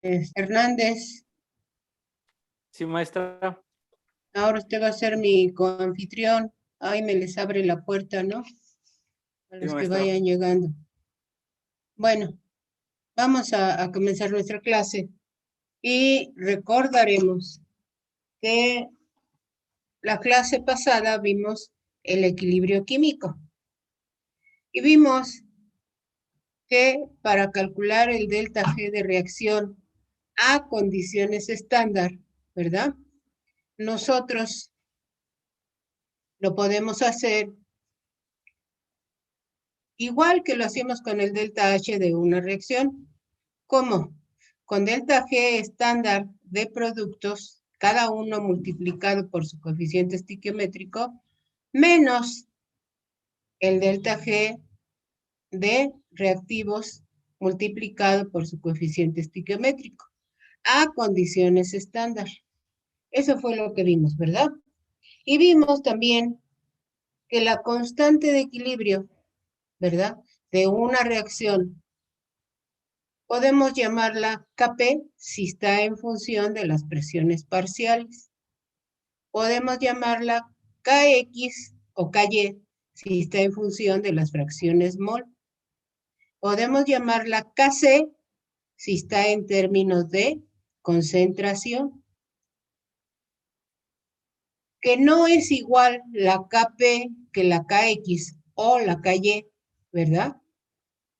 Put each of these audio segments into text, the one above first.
Hernández, Sí, maestra. ahora usted va a ser mi coanfitrión. Ahí me les abre la puerta, ¿no? A los que maestra. vayan llegando. Bueno, vamos a comenzar nuestra clase y recordaremos que la clase pasada vimos el equilibrio químico y vimos que para calcular el delta G de reacción a condiciones estándar, ¿verdad? Nosotros lo podemos hacer igual que lo hacemos con el delta H de una reacción. ¿Cómo? Con delta G estándar de productos, cada uno multiplicado por su coeficiente estiquiométrico, menos el delta G de reactivos multiplicado por su coeficiente estiquiométrico, a condiciones estándar. Eso fue lo que vimos, ¿verdad? Y vimos también que la constante de equilibrio, ¿verdad?, de una reacción, podemos llamarla Kp si está en función de las presiones parciales. Podemos llamarla Kx o Ky si está en función de las fracciones mol. Podemos llamarla Kc si está en términos de concentración. Que no es igual la Kp que la Kx o la Ky, ¿verdad?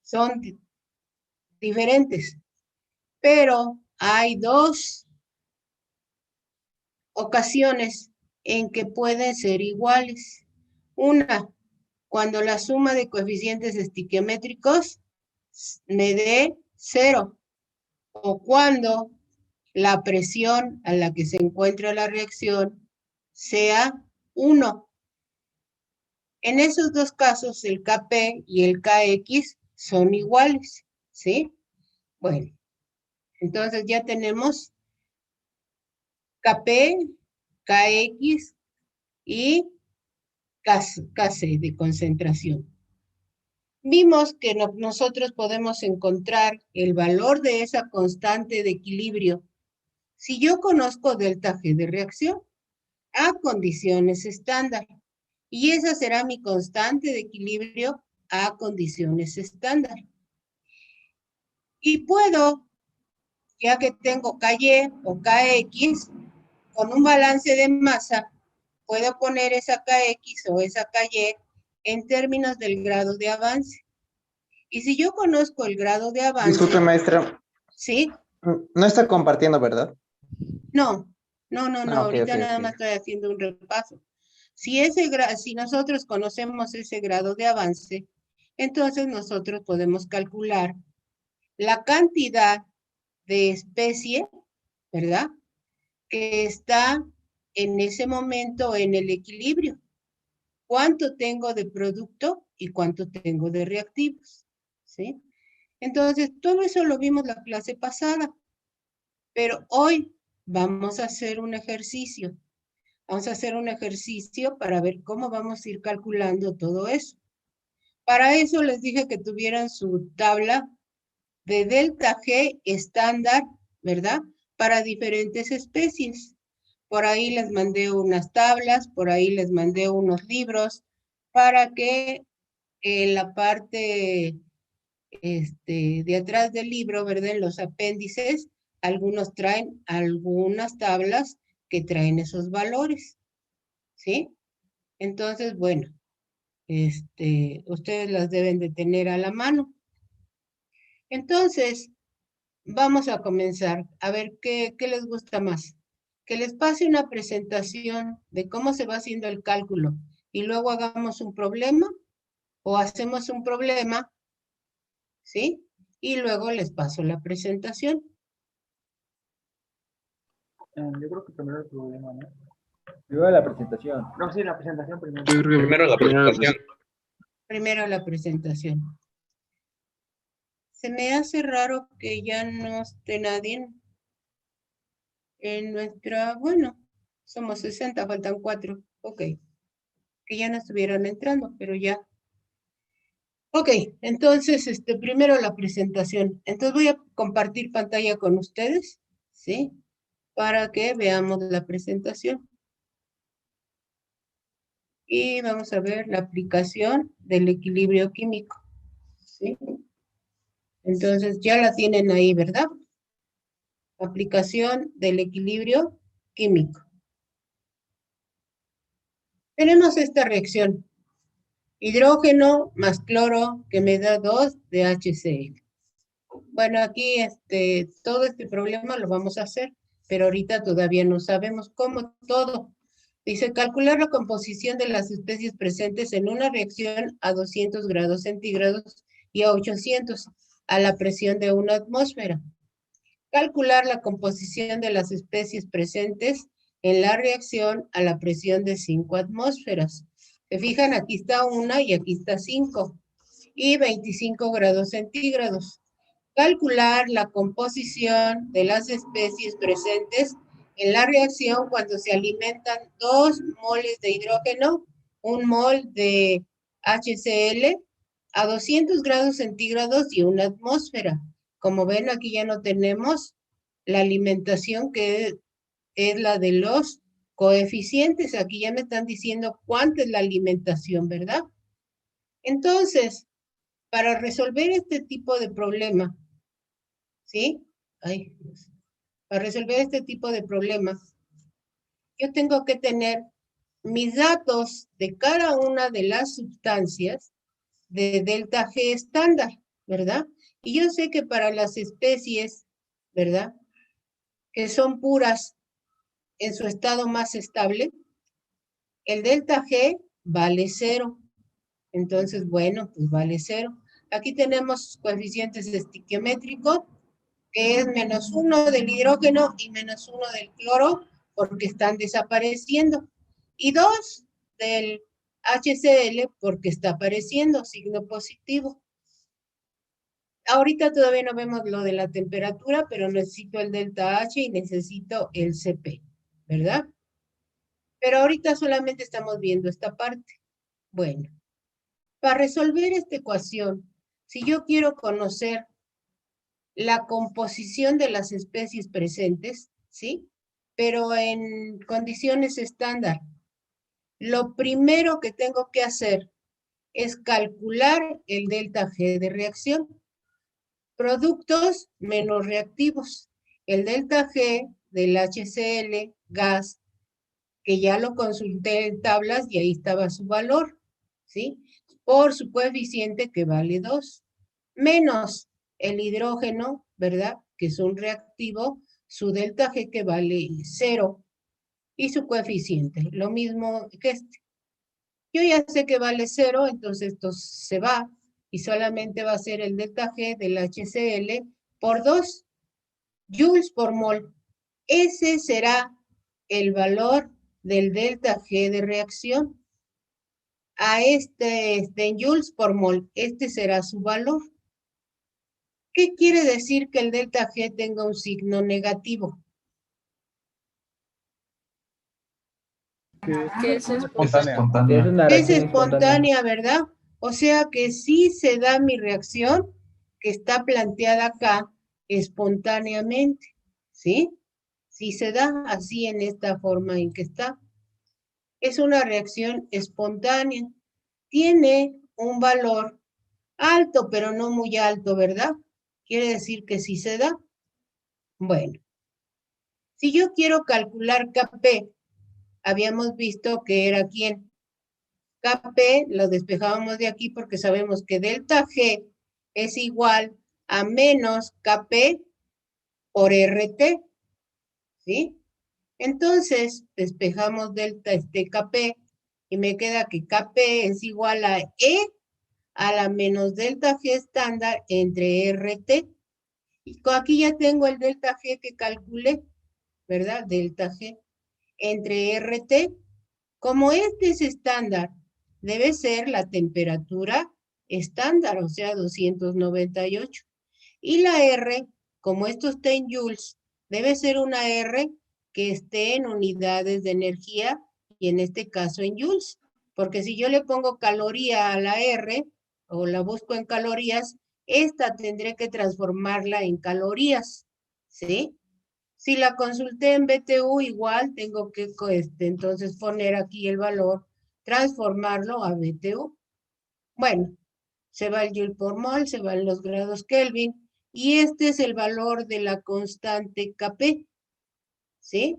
Son diferentes. Pero hay dos ocasiones en que pueden ser iguales. Una, cuando la suma de coeficientes estiquiométricos me dé 0, o cuando la presión a la que se encuentra la reacción sea 1. En esos dos casos, el Kp y el Kx son iguales, ¿sí? Bueno, entonces ya tenemos Kp, Kx y Kc de concentración. Vimos que nosotros podemos encontrar el valor de esa constante de equilibrio si yo conozco delta G de reacción a condiciones estándar. Y esa será mi constante de equilibrio a condiciones estándar. Y puedo, ya que tengo Ky o Kx, con un balance de masa, puedo poner esa Kx o esa Ky en términos del grado de avance. Y si yo conozco el grado de avance... Disculpe, maestra. ¿Sí? No está compartiendo, ¿verdad? No, ahorita nada más estoy haciendo un repaso. Si nosotros conocemos ese grado de avance, entonces nosotros podemos calcular la cantidad de especie, ¿verdad?, que está en ese momento en el equilibrio. ¿Cuánto tengo de producto y cuánto tengo de reactivos? ¿Sí? Entonces, todo eso lo vimos la clase pasada. Pero hoy vamos a hacer un ejercicio. Vamos a hacer un ejercicio para ver cómo vamos a ir calculando todo eso. Para eso les dije que tuvieran su tabla de delta G estándar, ¿verdad?, para diferentes especies. Por ahí les mandé unas tablas, por ahí les mandé unos libros, para que en la parte de atrás del libro, ¿verdad?, en los apéndices, algunos traen algunas tablas que traen esos valores, ¿sí? Entonces, bueno, ustedes las deben de tener a la mano. Entonces, vamos a comenzar. A ver, ¿qué les gusta más? Que les pase una presentación de cómo se va haciendo el cálculo y luego hagamos un problema, o hacemos un problema, ¿sí? Y luego les paso la presentación. Yo creo que primero el problema, ¿no? Primero la presentación. No, sí, la presentación primero. Primero la presentación. Primero la presentación. Se me hace raro que ya no esté nadie en nuestra, bueno, somos 60, faltan 4, ok. Que ya no estuvieron entrando, pero ya. Ok, entonces, primero la presentación. Entonces voy a compartir pantalla con ustedes, ¿sí? Para que veamos la presentación. Y vamos a ver la aplicación del equilibrio químico, ¿sí? Entonces ya la tienen ahí, ¿verdad? Aplicación del equilibrio químico. Tenemos esta reacción. Hidrógeno más cloro que me da 2 de HCl. Bueno, aquí todo este problema lo vamos a hacer, pero ahorita todavía no sabemos cómo todo. Dice, calcular la composición de las especies presentes en una reacción a 200 grados centígrados y a 800 a la presión de una atmósfera. Calcular la composición de las especies presentes en la reacción a la presión de 5 atmósferas. Se fijan, aquí está 1 y aquí está 5 y 25 grados centígrados. Calcular la composición de las especies presentes en la reacción cuando se alimentan 2 moles de hidrógeno, 1 mol de HCl a 200 grados centígrados y una atmósfera. Como ven, aquí ya no tenemos la alimentación que es la de los coeficientes. Aquí ya me están diciendo cuánta es la alimentación, ¿verdad? Entonces, para resolver este tipo de problema, ¿sí? Para resolver este tipo de problemas, yo tengo que tener mis datos de cada una de las sustancias de delta G estándar, ¿verdad? Y yo sé que para las especies, ¿verdad? Que son puras en su estado más estable, el delta G vale 0. Entonces, bueno, pues vale 0. Aquí tenemos coeficientes estiquiométricos, que es -1 del hidrógeno y -1 del cloro, porque están desapareciendo. Y 2 del HCl, porque está apareciendo, signo positivo. Ahorita todavía no vemos lo de la temperatura, pero necesito el delta H y necesito el CP, ¿verdad? Pero ahorita solamente estamos viendo esta parte. Bueno, para resolver esta ecuación, si yo quiero conocer la composición de las especies presentes, ¿sí? Pero en condiciones estándar, lo primero que tengo que hacer es calcular el delta G de reacción. Productos menos reactivos. El delta G del HCl, gas, que ya lo consulté en tablas y ahí estaba su valor, ¿sí? Por su coeficiente que vale 2, menos el hidrógeno, ¿verdad? Que es un reactivo, su delta G que vale 0 y su coeficiente, lo mismo que este. Yo ya sé que vale 0, entonces esto se va y solamente va a ser el delta G del HCl por 2 joules por mol. Ese será el valor del delta G de reacción. A en joules por mol, este será su valor. ¿Qué quiere decir que el delta G tenga un signo negativo? Que es espontánea. Que es una Es reacción espontánea, ¿verdad? O sea que sí se da mi reacción que está planteada acá espontáneamente, ¿sí? Sí se da así en esta forma en que está. Es una reacción espontánea. Tiene un valor alto, pero no muy alto, ¿verdad? Quiere decir que sí se da. Bueno, si yo quiero calcular Kp, habíamos visto que era ¿quién? Kp lo despejábamos de aquí porque sabemos que delta G es igual a menos Kp por RT, ¿sí? Entonces, despejamos delta Kp y me queda que Kp es igual a E a la menos delta G estándar entre RT. Y aquí ya tengo el delta G que calculé, ¿verdad? Delta G entre RT. Como este es estándar, debe ser la temperatura estándar, o sea, 298. Y la R, como esto está en joules, debe ser una R que esté en unidades de energía y en este caso en joules. Porque si yo le pongo caloría a la R, o la busco en calorías, esta tendré que transformarla en calorías, ¿sí? Si la consulté en BTU, igual tengo que entonces poner aquí el valor, transformarlo a BTU. Bueno, se va el Joule por mol, se van los grados Kelvin, y este es el valor de la constante Kp, ¿sí?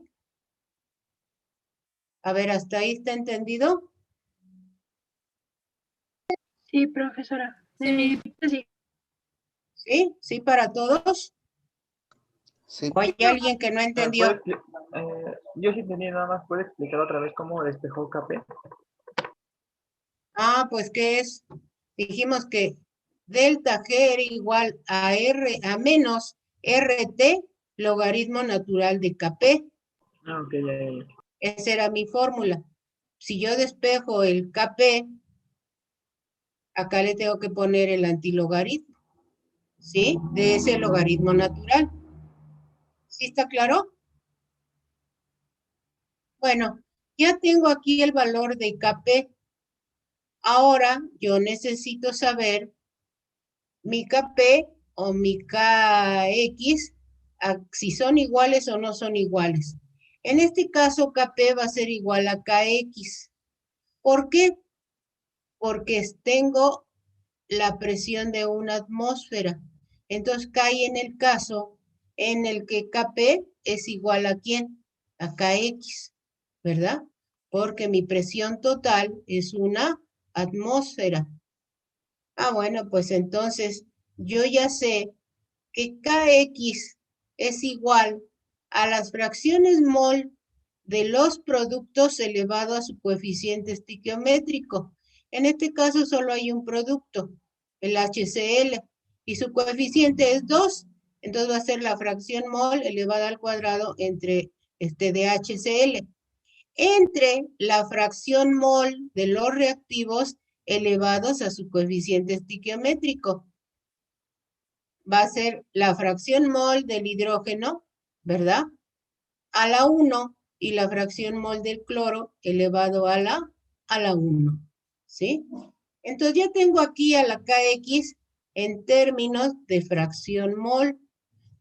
A ver, ¿hasta ahí está entendido? Sí, profesora. Sí. ¿Sí? ¿Sí para todos? Sí. ¿O hay alguien que no entendió? Yo sí entendí, nada más. ¿Puede explicar otra vez cómo despejó Kp? Ah, pues ¿qué es? Dijimos que delta G era igual a R, a menos RT logaritmo natural de Kp. Ah, ok, ya. Esa era mi fórmula. Si yo despejo el Kp, acá le tengo que poner el antilogaritmo, ¿sí? De ese logaritmo natural. ¿Sí está claro? Bueno, ya tengo aquí el valor de Kp. Ahora yo necesito saber mi Kp o mi Kx, si son iguales o no son iguales. En este caso, Kp va a ser igual a Kx. ¿Por qué? Porque tengo la presión de una atmósfera. Entonces cae en el caso en el que Kp es igual a ¿quién? A Kx, ¿verdad? Porque mi presión total es una atmósfera. Ah, bueno, pues entonces yo ya sé que Kx es igual a las fracciones mol de los productos elevado a su coeficiente estequiométrico. En este caso solo hay un producto, el HCl, y su coeficiente es 2, entonces va a ser la fracción mol elevada al cuadrado entre de HCl, entre la fracción mol de los reactivos elevados a su coeficiente estequiométrico. Va a ser la fracción mol del hidrógeno, ¿verdad? A la 1 y la fracción mol del cloro elevado a la 1, ¿sí? Entonces ya tengo aquí a la Kx en términos de fracción mol,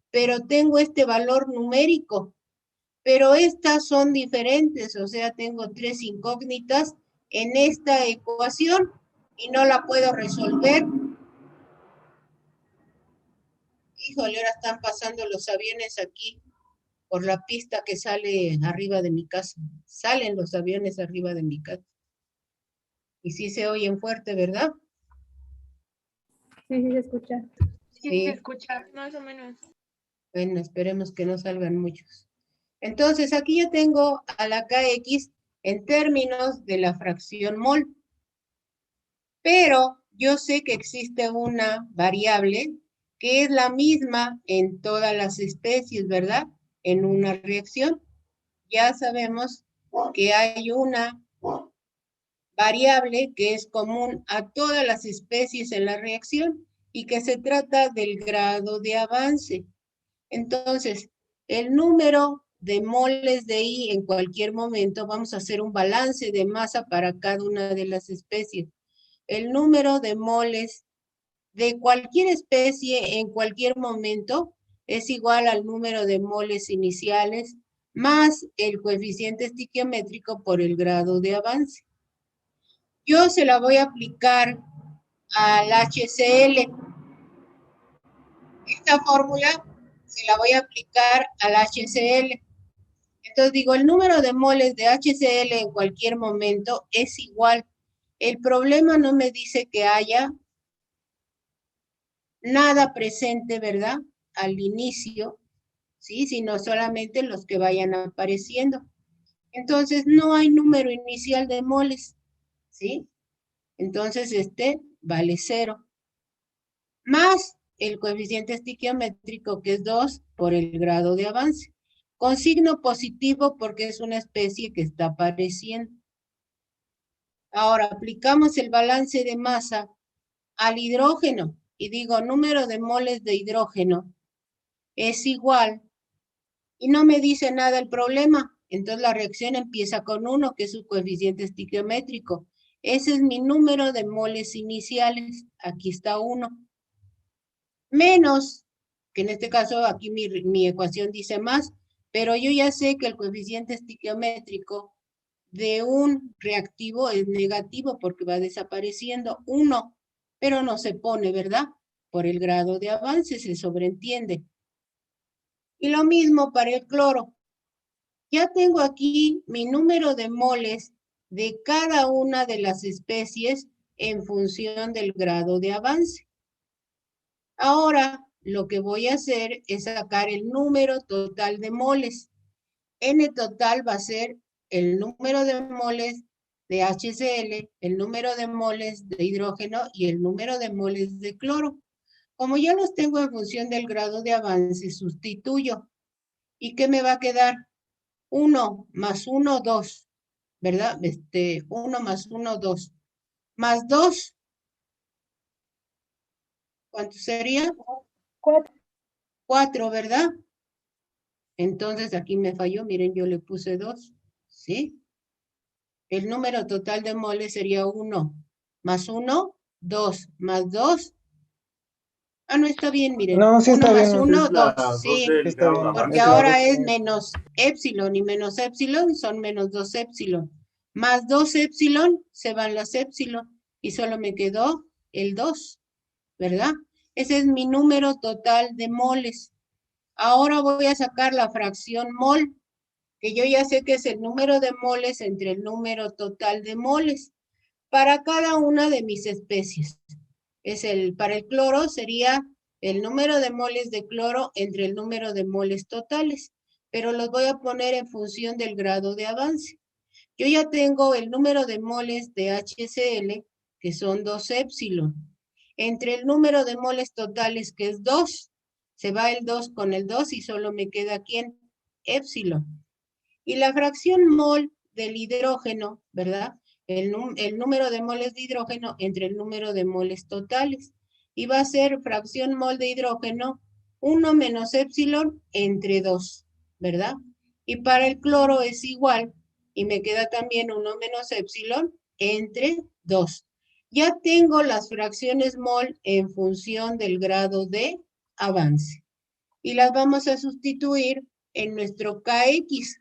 pero tengo este valor numérico, pero estas son diferentes, o sea, tengo 3 incógnitas en esta ecuación y no la puedo resolver. Híjole, ahora están pasando los aviones aquí por la pista que sale arriba de mi casa. Salen los aviones arriba de mi casa. Y sí se oyen fuerte, ¿verdad? Sí, se escucha. Sí. Se escucha, más o menos. Bueno, esperemos que no salgan muchos. Entonces, aquí yo tengo a la Kx en términos de la fracción mol. Pero yo sé que existe una variable que es la misma en todas las especies, ¿verdad? En una reacción. Ya sabemos que hay una variable que es común a todas las especies en la reacción y que se trata del grado de avance. Entonces, el número de moles de I en cualquier momento, vamos a hacer un balance de masa para cada una de las especies. El número de moles de cualquier especie en cualquier momento es igual al número de moles iniciales más el coeficiente estequiométrico por el grado de avance. Yo se la voy a aplicar al HCl. Esta fórmula se la voy a aplicar al HCl. Entonces digo, el número de moles de HCl en cualquier momento es igual. El problema no me dice que haya nada presente, ¿verdad? Al inicio, ¿sí? Sino solamente los que vayan apareciendo. Entonces no hay número inicial de moles, ¿sí? Entonces este vale 0. Más el coeficiente estequiométrico, que es 2 por el grado de avance. Con signo positivo porque es una especie que está apareciendo. Ahora aplicamos el balance de masa al hidrógeno y digo número de moles de hidrógeno es igual y no me dice nada el problema. Entonces la reacción empieza con 1, que es su coeficiente estequiométrico, Ese es mi número de moles iniciales. Aquí está 1. Menos, que en este caso aquí mi ecuación dice más, pero yo ya sé que el coeficiente estequiométrico de un reactivo es negativo porque va desapareciendo 1, pero no se pone, ¿verdad? Por el grado de avance se sobreentiende. Y lo mismo para el cloro. Ya tengo aquí mi número de moles de cada una de las especies en función del grado de avance. Ahora, lo que voy a hacer es sacar el número total de moles. N total va a ser el número de moles de HCl, el número de moles de hidrógeno y el número de moles de cloro. Como ya los tengo en función del grado de avance, sustituyo. ¿Y qué me va a quedar? 1 más 1, 2, ¿verdad? 1 más 1, 2. Más 2, ¿cuánto sería? 4. 4, ¿verdad? Entonces aquí me falló, miren, yo le puse 2, ¿sí? El número total de moles sería 1, más 1, 2, más 2. Ah, no, está bien, miren. No, sí 1 está más bien. 1, 2, sí. Sí está bien. Porque ahora es menos épsilon y menos épsilon son menos 2 épsilon. Más 2 épsilon se van las épsilon y solo me quedó el 2, ¿verdad? Ese es mi número total de moles. Ahora voy a sacar la fracción mol, que yo ya sé que es el número de moles entre el número total de moles para cada una de mis especies. Para el cloro sería el número de moles de cloro entre el número de moles totales, pero los voy a poner en función del grado de avance. Yo ya tengo el número de moles de HCl, que son 2 épsilon, entre el número de moles totales, que es 2, se va el 2 con el 2 y solo me queda ¿quién? Épsilon. Y la fracción mol del hidrógeno, ¿verdad? El número de moles de hidrógeno entre el número de moles totales. Y va a ser fracción mol de hidrógeno 1 menos épsilon entre 2, ¿verdad? Y para el cloro es igual, y me queda también 1 menos épsilon entre 2. Ya tengo las fracciones mol en función del grado de avance. Y las vamos a sustituir en nuestro KX.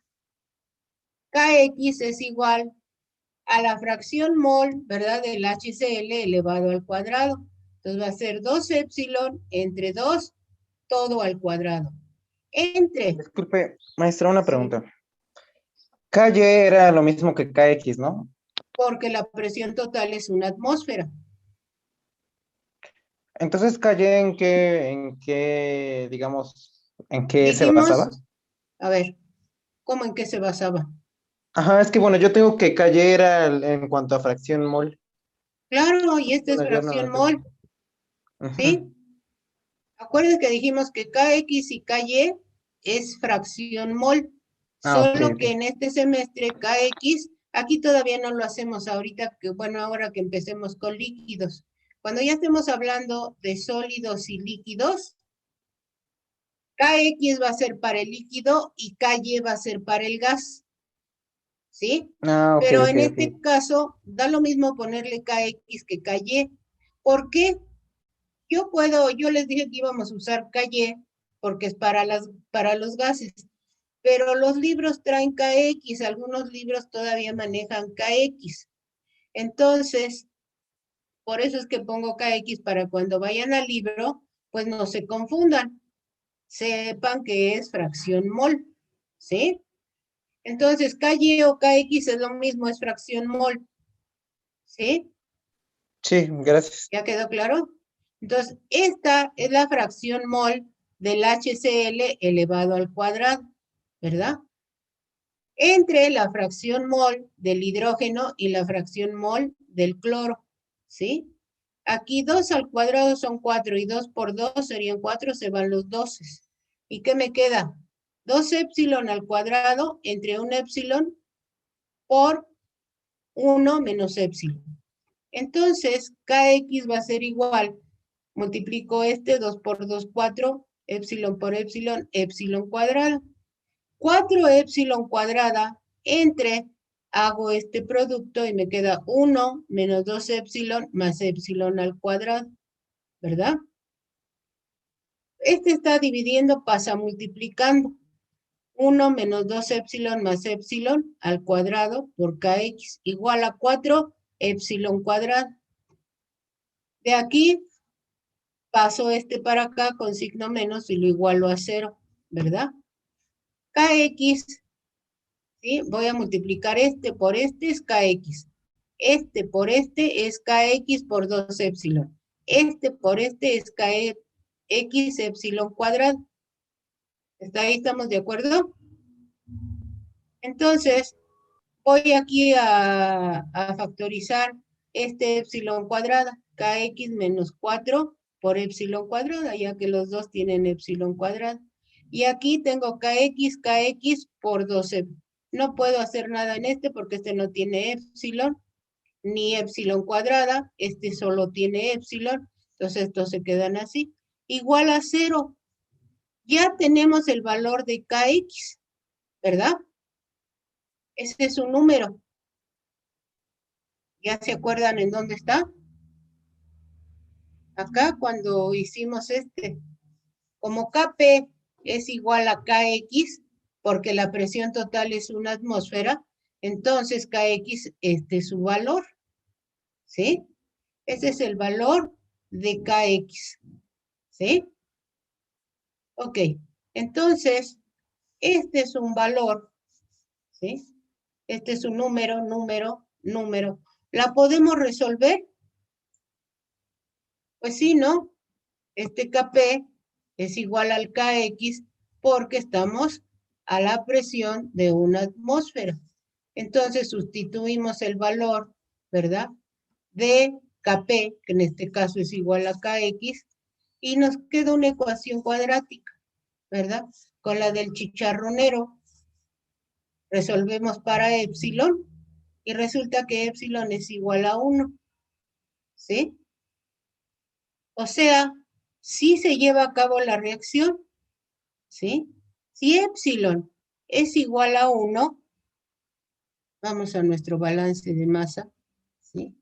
KX es igual a la fracción mol, ¿verdad? Del HCl elevado al cuadrado. Entonces va a ser 2 épsilon entre 2, todo al cuadrado. Entre. Disculpe, maestra, una pregunta. KY era lo mismo que KX, ¿no? Porque la presión total es una atmósfera. Entonces, KY digamos, en qué se Dijimos, basaba? a ver, ¿cómo en qué se basaba? Ajá, es que bueno, yo tengo que KY era en cuanto a fracción mol. Claro, y esta es Bueno, yo no fracción entendí. mol, ¿sí? Acuérdense que dijimos que KX y KY es fracción mol. Solo Ok. que en este semestre KX, aquí todavía no lo hacemos ahorita, que bueno, ahora que empecemos con líquidos. Cuando ya estemos hablando de sólidos y líquidos, KX va a ser para el líquido y KY va a ser para el gas. ¿Sí? Ok, Pero ok, en ok. este caso, da lo mismo ponerle KX que KY. ¿Por qué? Yo les dije que íbamos a usar KY porque es para los gases. Pero los libros traen KX, algunos libros todavía manejan KX. Entonces, por eso es que pongo KX para cuando vayan al libro, pues no se confundan. Sepan que es fracción mol, ¿sí? Entonces, KY o KX es lo mismo, es fracción mol, ¿sí? Sí, gracias. ¿Ya quedó claro? Entonces, esta es la fracción mol del HCl elevado al cuadrado, ¿verdad? Entre la fracción mol del hidrógeno y la fracción mol del cloro, ¿sí? Aquí 2 al cuadrado son 4 y 2 por 2 serían 4, se van los 12. ¿Y qué me queda? 2 épsilon al cuadrado entre un épsilon por 1 menos épsilon. Entonces, KX va a ser igual, multiplico 2 por 2, 4, épsilon por épsilon, épsilon cuadrado. 4 épsilon cuadrada entre hago este producto y me queda 1 menos 2 épsilon más épsilon al cuadrado, ¿verdad? Este está dividiendo, pasa multiplicando. 1 menos 2 épsilon más épsilon al cuadrado por kx igual a 4 épsilon cuadrado. De aquí paso este para acá con signo menos y lo igualo a 0, ¿verdad? Kx, ¿sí? Voy a multiplicar este por este es kx. Este por este es kx por 2 épsilon. Este por este es kx épsilon cuadrado. ¿Está ahí? ¿Estamos de acuerdo? Entonces, voy aquí a factorizar este épsilon cuadrada, kx menos 4 por épsilon cuadrada, ya que los dos tienen épsilon cuadrada. Y aquí tengo kx por 12. No puedo hacer nada en este porque este no tiene épsilon, ni épsilon cuadrada, este solo tiene épsilon, entonces estos se quedan así. Igual a 0. Ya tenemos el valor de kx, ¿verdad? Ese es un número. ¿Ya se acuerdan en dónde está? Acá cuando hicimos como Kp es igual a Kx, porque la presión total es una atmósfera, entonces Kx, este es su valor, ¿sí? Ese es el valor de Kx, ¿sí? Ok, entonces, este es un valor, ¿sí? Este es un número. ¿La podemos resolver? Pues sí, ¿no? Este Kp es igual al Kx porque estamos a la presión de una atmósfera. Entonces sustituimos el valor, ¿verdad? De Kp, que en este caso es igual a Kx, y nos queda una ecuación cuadrática, ¿verdad? Con la del chicharronero. Resolvemos para épsilon y resulta que épsilon es igual a 1, ¿sí? O sea, sí se lleva a cabo la reacción, ¿sí? Si épsilon es igual a 1, vamos a nuestro balance de masa, ¿sí?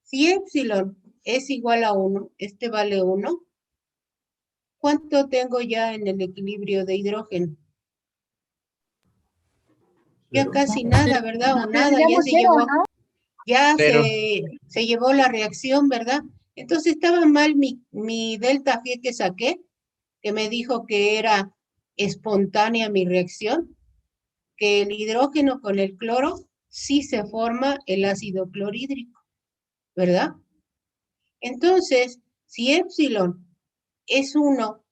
Si épsilon es igual a 1, este vale 1, ¿cuánto tengo ya en el equilibrio de hidrógeno? Ya casi nada, ¿verdad? O nada, ya se llevó, ya se llevó la reacción, ¿verdad? Entonces estaba mal mi delta G que saqué, que me dijo que era espontánea mi reacción, que el hidrógeno con el cloro sí se forma el ácido clorhídrico, ¿verdad? Entonces, si épsilon es 1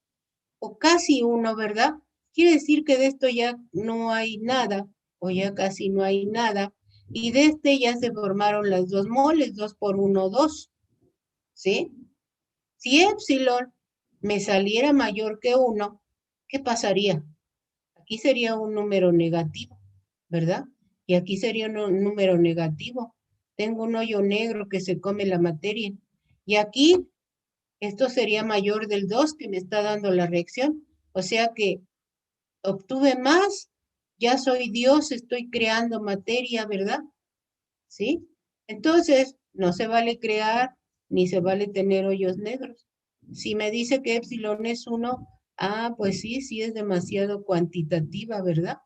o casi 1, ¿verdad? Quiere decir que de esto ya no hay nada, o ya casi no hay nada, y de este ya se formaron las 2 moles, 2 por 1, 2, ¿sí? Si épsilon me saliera mayor que 1, ¿qué pasaría? Aquí sería un número negativo, ¿verdad? Y aquí sería un número negativo. Tengo un hoyo negro que se come la materia. Y aquí, esto sería mayor del 2 que me está dando la reacción. O sea que obtuve más, ya soy Dios, estoy creando materia, ¿verdad? ¿Sí? Entonces, no se vale crear, ni se vale tener hoyos negros. Si me dice que épsilon es 1, pues sí es demasiado cuantitativa, ¿verdad?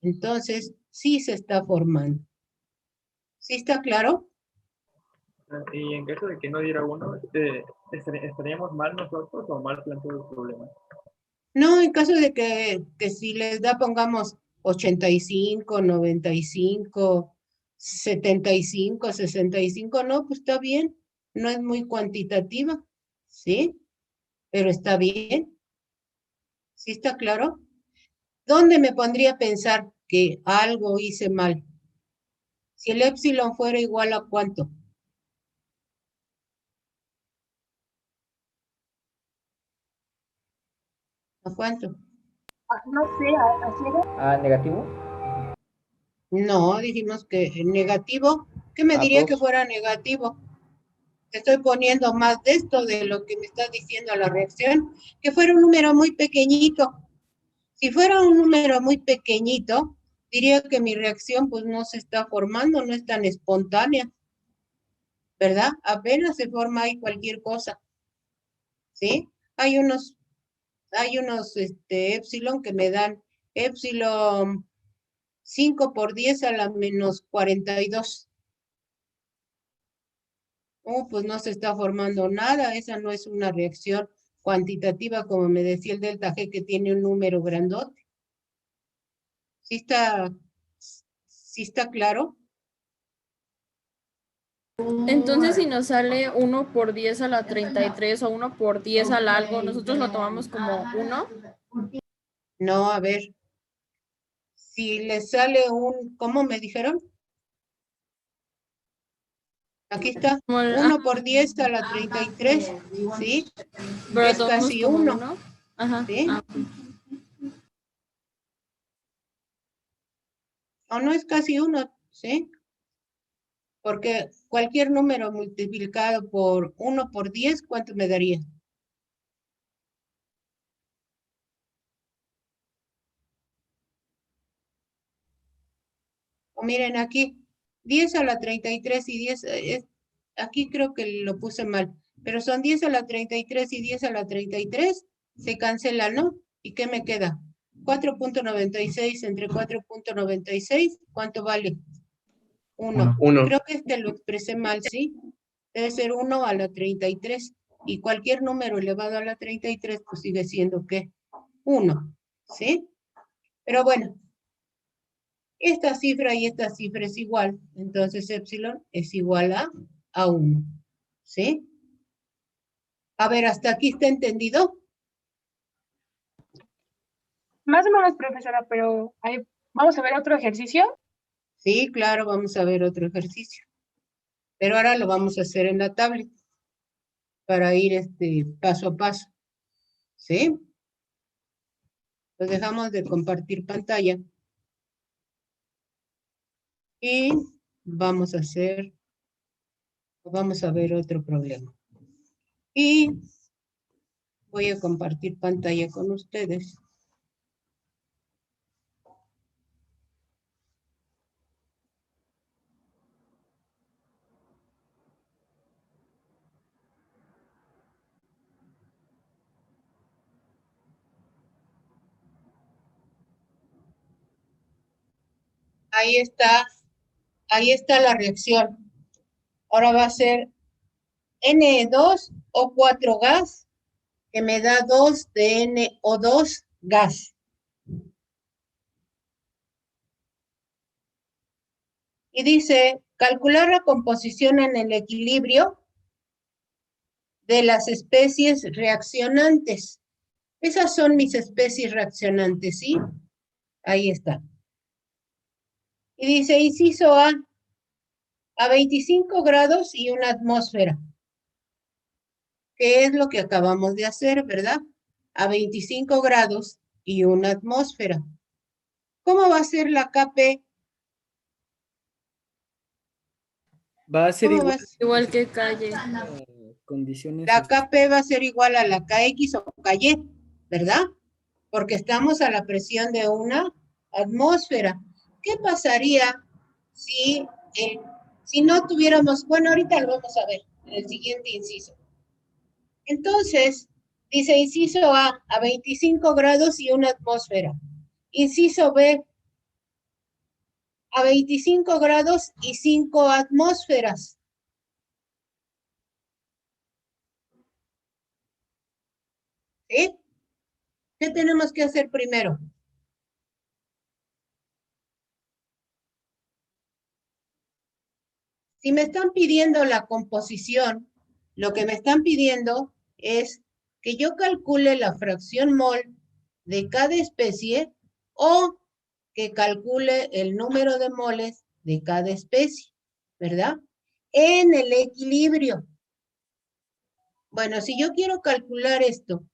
Entonces, sí se está formando. ¿Sí está claro? Y en caso de que no diera 1, ¿estaríamos mal nosotros o mal planteado el problema? No, en caso de que si les da, pongamos 85, 95, 75, 65, no, pues está bien. No es muy cuantitativa, ¿sí? Pero está bien. ¿Sí está claro? ¿Dónde me pondría a pensar que algo hice mal? Si el épsilon fuera igual a ¿cuánto? ¿A cuánto? No sé, ¿a ¿Negativo? No, dijimos que negativo. ¿Qué me diría que fuera negativo? Estoy poniendo más de esto de lo que me está diciendo la reacción, que fuera un número muy pequeñito. Si fuera un número muy pequeñito, diría que mi reacción pues no se está formando, no es tan espontánea, ¿verdad? Apenas se forma ahí cualquier cosa, ¿sí? Hay unos epsilon que me dan epsilon 5 por 10 a la menos 42. Pues no se está formando nada, esa no es una reacción cuantitativa, como me decía el delta G, que tiene un número grandote. ¿Sí está claro? Entonces, si nos sale 1 por 10 a la 33 o 1 por 10 al algo, ¿nosotros lo tomamos como 1? No, a ver. Si le sale ¿cómo me dijeron? Aquí está, 1 por 10 a la 33, ¿sí? Pero es casi 1. Ajá. ¿Sí? O no es casi 1, ¿sí? Porque cualquier número multiplicado por 1 por 10, ¿cuánto me daría? O miren aquí, 10 a la 33 y 10, aquí creo que lo puse mal, pero son 10 a la 33 y 10 a la 33, se cancela, ¿no? ¿Y qué me queda? 4.96 entre 4.96, ¿cuánto vale? 1. Creo que lo expresé mal, ¿sí? Debe ser 1 a la 33, y cualquier número elevado a la 33, pues sigue siendo, ¿qué? 1, ¿sí? Pero bueno, esta cifra y esta cifra es igual, entonces epsilon es igual a 1, ¿sí? A ver, ¿hasta aquí está entendido? Más o menos, profesora, pero vamos a ver otro ejercicio. Sí, claro, vamos a ver otro ejercicio. Pero ahora lo vamos a hacer en la tablet para ir paso a paso, ¿sí? Pues dejamos de compartir pantalla y vamos a ver otro problema. Y voy a compartir pantalla con ustedes. Ahí está la reacción. Ahora va a ser Ne2O4 gas, que me da 2 de NO2 gas. Y dice, calcular la composición en el equilibrio de las especies reaccionantes. Esas son mis especies reaccionantes, ¿sí? Ahí está. Y dice, inciso A 25 grados y una atmósfera. ¿Qué es lo que acabamos de hacer, verdad? A 25 grados y una atmósfera. ¿Cómo va a ser la KP? Va a ser igual que calle. Condiciones. La KP va a ser igual a la KX o KY, ¿verdad? Porque estamos a la presión de una atmósfera. ¿Qué pasaría si no tuviéramos, bueno, ahorita lo vamos a ver en el siguiente inciso. Entonces, dice inciso A 25 grados y una atmósfera. Inciso B, a 25 grados y 5 atmósferas. ¿Sí? ¿Qué tenemos que hacer primero? Si me están pidiendo la composición, lo que me están pidiendo es que yo calcule la fracción mol de cada especie o que calcule el número de moles de cada especie, ¿verdad? En el equilibrio. Bueno, si yo quiero calcular esto,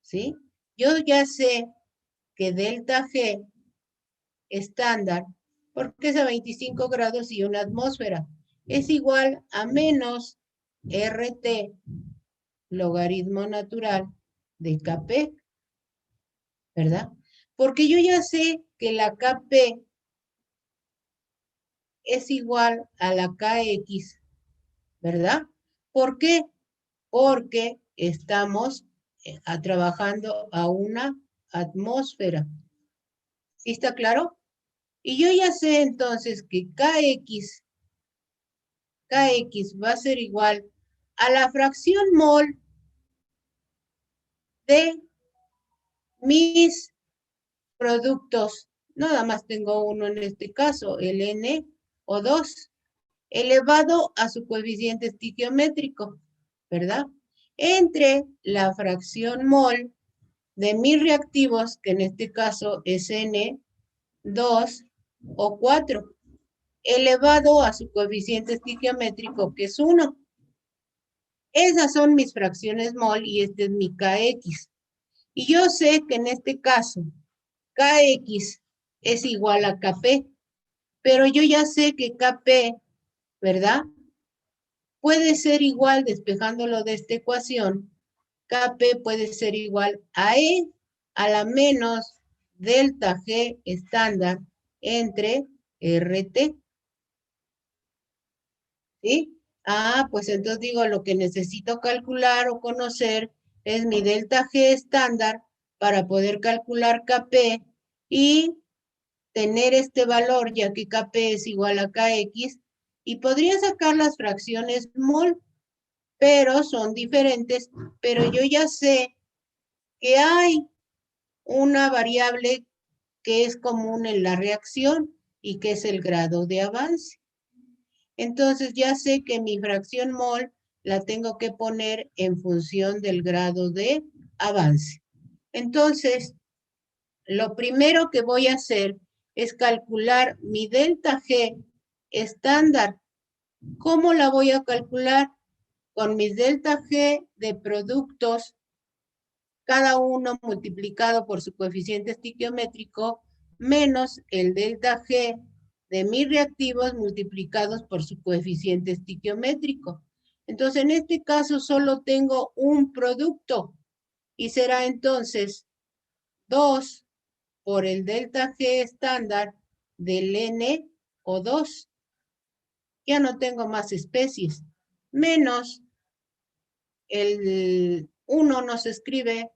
¿sí? Yo ya sé que delta G estándar, porque es a 25 grados y una atmósfera, es igual a menos RT logaritmo natural de Kp, ¿verdad? Porque yo ya sé que la Kp es igual a la KX, ¿verdad? ¿Por qué? Porque estamos trabajando a una atmósfera. ¿Sí está claro? Y yo ya sé entonces que KX va a ser igual a la fracción mol de mis productos. Nada más tengo uno en este caso, el NO2, elevado a su coeficiente estiquiométrico, ¿verdad? Entre la fracción mol de mis reactivos, que en este caso es N2 o 4, elevado a su coeficiente estiquiométrico, que es 1. Esas son mis fracciones mol y este es mi KX. Y yo sé que en este caso, KX es igual a KP, pero yo ya sé que KP, ¿verdad? Puede ser igual, despejándolo de esta ecuación, KP puede ser igual a E a la menos delta G estándar entre RT. ¿Sí? Ah, pues entonces digo, lo que necesito calcular o conocer es mi delta G estándar para poder calcular KP y tener este valor, ya que KP es igual a KX, y podría sacar las fracciones mol, pero son diferentes, pero yo ya sé que hay una variable que es común en la reacción y que es el grado de avance. Entonces ya sé que mi fracción mol la tengo que poner en función del grado de avance. Entonces, lo primero que voy a hacer es calcular mi delta G estándar. ¿Cómo la voy a calcular? Con mis delta G de productos, cada uno multiplicado por su coeficiente estiquiométrico, menos el delta G de mis reactivos multiplicados por su coeficiente estiquiométrico. Entonces, en este caso solo tengo un producto y será entonces 2 por el delta G estándar del NO2. Ya no tengo más especies. Menos el 1 nos escribe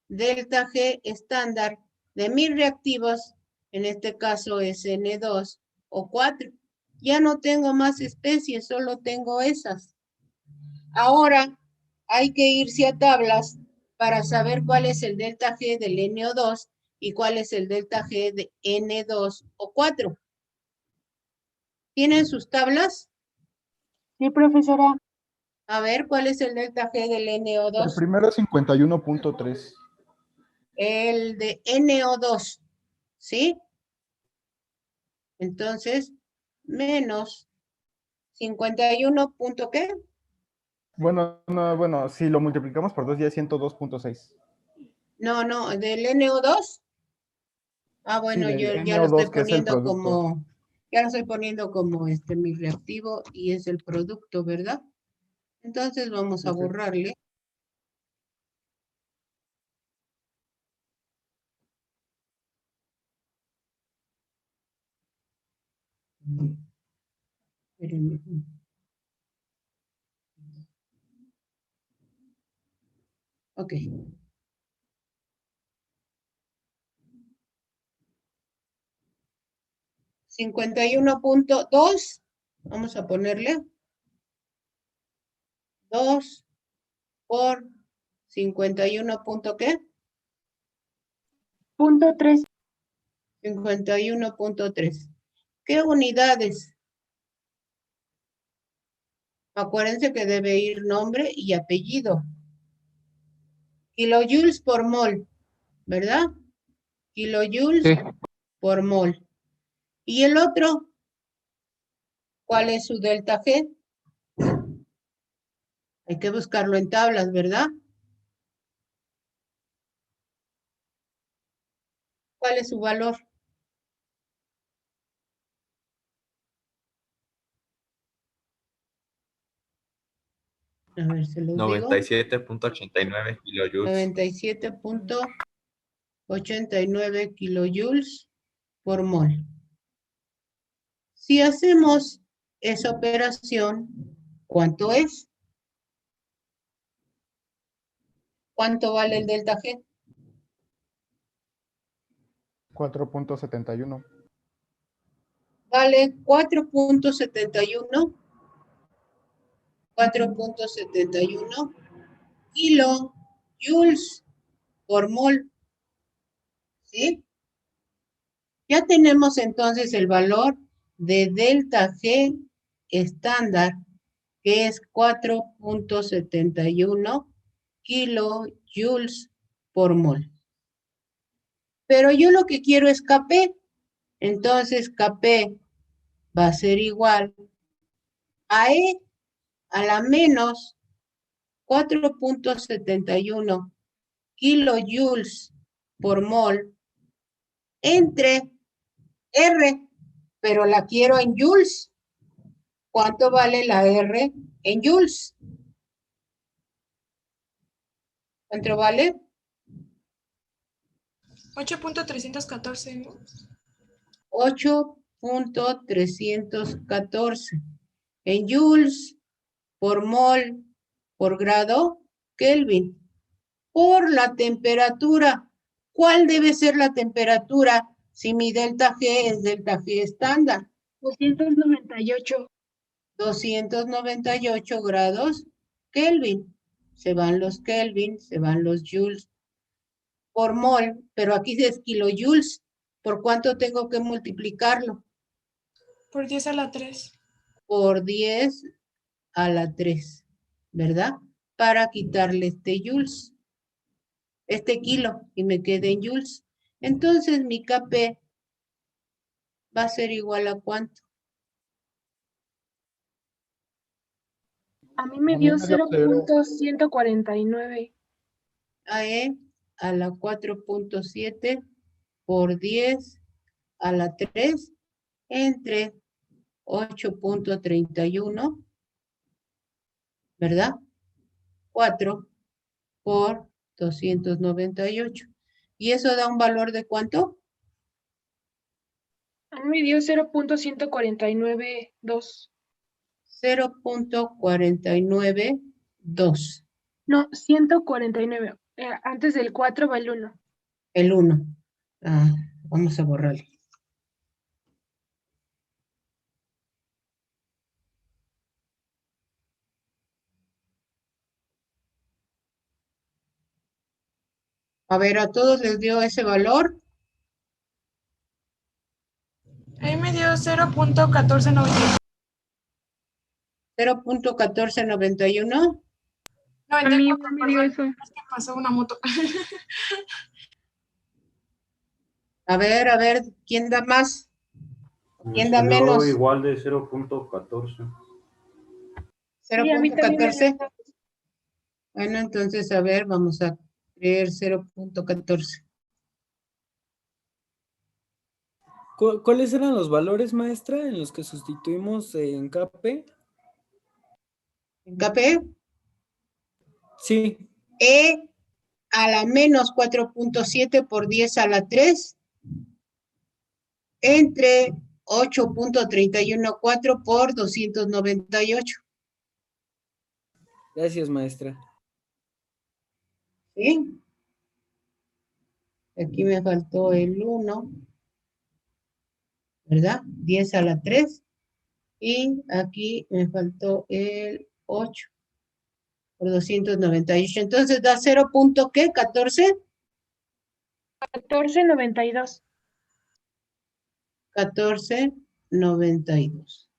delta G estándar de mis reactivos, en este caso es N2 o 4. Ya no tengo más especies, solo tengo esas. Ahora hay que irse a tablas para saber cuál es el delta G del NO2 y cuál es el delta G de N2 o 4. ¿Tienen sus tablas? Sí, profesora. A ver, ¿cuál es el delta G del El NO2? primero es 51.3. El de NO2, ¿sí? Entonces, menos 51 punto ¿qué? Bueno, no, bueno, si lo multiplicamos por 2 ya es 102.6. No, del NO2. Ah, Sí, bueno, yo del ya lo estoy NO2, que es el poniendo producto. ya lo estoy poniendo como mi reactivo y es el producto, ¿verdad? Entonces vamos a Sí, sí. borrarle. Espérenme. Ok. 51.2. Vamos a ponerle 2 por 51 punto ¿qué? Punto 3. 51.3. ¿Qué unidades? Acuérdense que debe ir nombre y apellido. Kilojoules por mol, ¿verdad? Kilojoules Sí. por mol. ¿Y el otro? ¿Cuál es su delta G? Hay que buscarlo en tablas, ¿verdad? ¿Cuál es su valor? A ver, se los digo. 97.89 kilojoules. 97.89 kilojoules por mol. Si hacemos esa operación, ¿cuánto es? ¿Cuánto vale el delta G? 4.71. Vale 4.71 kilojoules por mol. ¿Sí? Ya tenemos entonces el valor de delta G estándar, que es 4.71 kilojoules por mol. Pero yo lo que quiero es Kp. Entonces Kp va a ser igual a E a la menos 4.71 kilojoules por mol entre R, pero la quiero en joules. ¿Cuánto vale la R en joules? ¿Cuánto vale? 8.314, ¿no? 8.314 en joules por mol por grado Kelvin. Por la temperatura. ¿Cuál debe ser la temperatura si mi delta G es delta G estándar? 298. 298 grados Kelvin. Se van los Kelvin, se van los joules por mol, pero aquí es kilojoules. ¿Por cuánto tengo que multiplicarlo? Por 10 a la 3. Por 10 a la 3, ¿verdad? Para quitarle este joules, este kilo, y me quede en joules. Entonces mi Kp va a ser igual a ¿cuánto? A mí me dio 0.149. AE a la 4.7 por 10 a la 3 entre 8.31, ¿verdad? 4 por 298. ¿Y eso da un valor de cuánto? A mí me dio 0.1492. 0.492. No, 149. Antes del 4 va el 1. El 1. Ah, vamos a borrarle. A ver, ¿a todos les dio ese valor? Ahí me dio 0.1491. 0.1491. No, A mí me dio eso. Es que pasó una moto. A ver, ¿quién da más? ¿Quién da Me dio menos? igual de 0.14. Sí, a mí también me dio 0.14. eso. Bueno, entonces, a ver, vamos a creer 0.14. ¿Cuáles eran los valores, maestra, en los que sustituimos en Kp? ¿En Kp? Sí. E a la menos 4.7 por 10 a la 3 entre 8.314 por 298. Gracias, maestra. ¿Sí? Aquí me faltó el 1, ¿verdad? 10 a la 3. Y aquí me faltó el 8 por 298. Entonces da 0. ¿Qué? ¿14? 1492. 1492.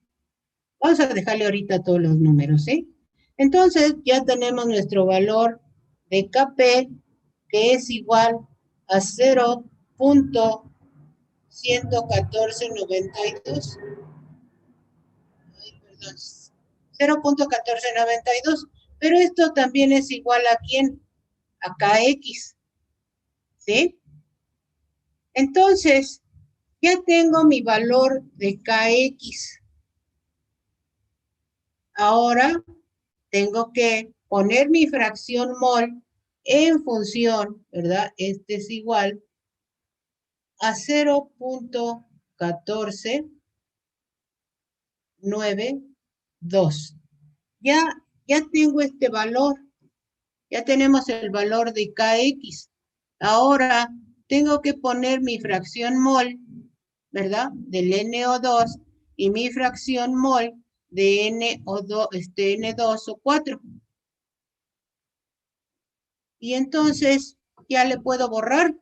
Vamos a dejarle ahorita todos los números, ¿sí? Entonces ya tenemos nuestro valor de Kp, que es igual a 0.11492. Ay, perdón. 0.1492. Pero esto también es igual a ¿quién? A Kx. ¿Sí? Entonces, ya tengo mi valor de Kx. Ahora tengo que poner mi fracción mol en función, ¿verdad? Este es igual a 0.14 2. Ya tengo este valor. Ya tenemos el valor de Kx. Ahora tengo que poner mi fracción mol, ¿verdad? Del NO2 y mi fracción mol de N2O4. Y entonces ya le puedo borrar.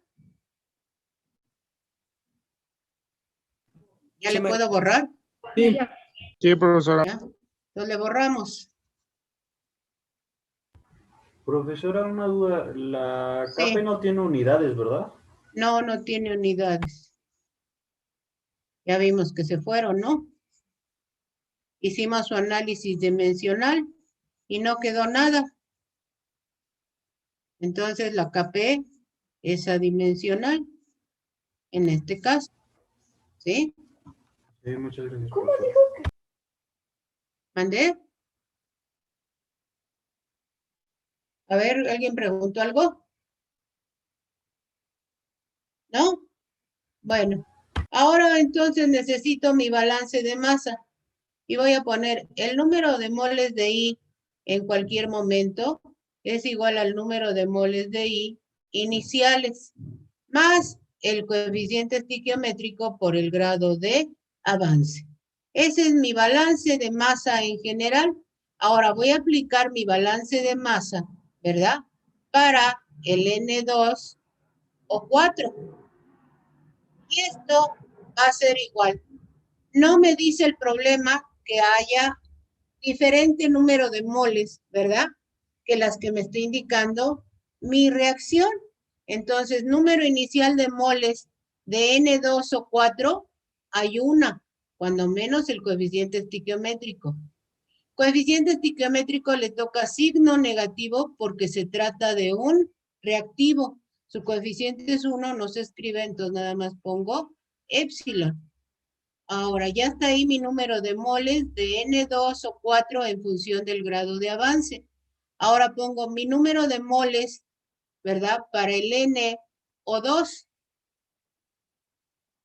¿Ya Sí, le puedo borrar? Sí. Sí, profesora. ¿Ya? Entonces le borramos. Profesora, una duda. La Sí. CAPE no tiene unidades, ¿verdad? No, no tiene unidades. Ya vimos que se fueron, ¿no? Hicimos su análisis dimensional y no quedó nada. Entonces la KP es adimensional en este caso. ¿Sí? Sí, muchas gracias. ¿Cómo profesora. dijo que? ¿Mandé? A ver, ¿alguien preguntó algo? ¿No? Bueno, ahora entonces necesito mi balance de masa. Y voy a poner el número de moles de I en cualquier momento es igual al número de moles de I iniciales, más el coeficiente estiquiométrico por el grado de avance. Ese es mi balance de masa en general. Ahora voy a aplicar mi balance de masa, ¿verdad? Para el N2 o 4. Y esto va a ser igual. No me dice el problema que haya diferente número de moles, ¿verdad? Que las que me está indicando mi reacción. Entonces, número inicial de moles de N2 o 4, hay una, cuando menos el coeficiente estiquiométrico. Coeficiente estiquiométrico le toca signo negativo porque se trata de un reactivo. Su coeficiente es 1, no se escribe, entonces nada más pongo épsilon. Ahora, ya está ahí mi número de moles de N2 o 4 en función del grado de avance. Ahora pongo mi número de moles, ¿verdad? Para el N o 2.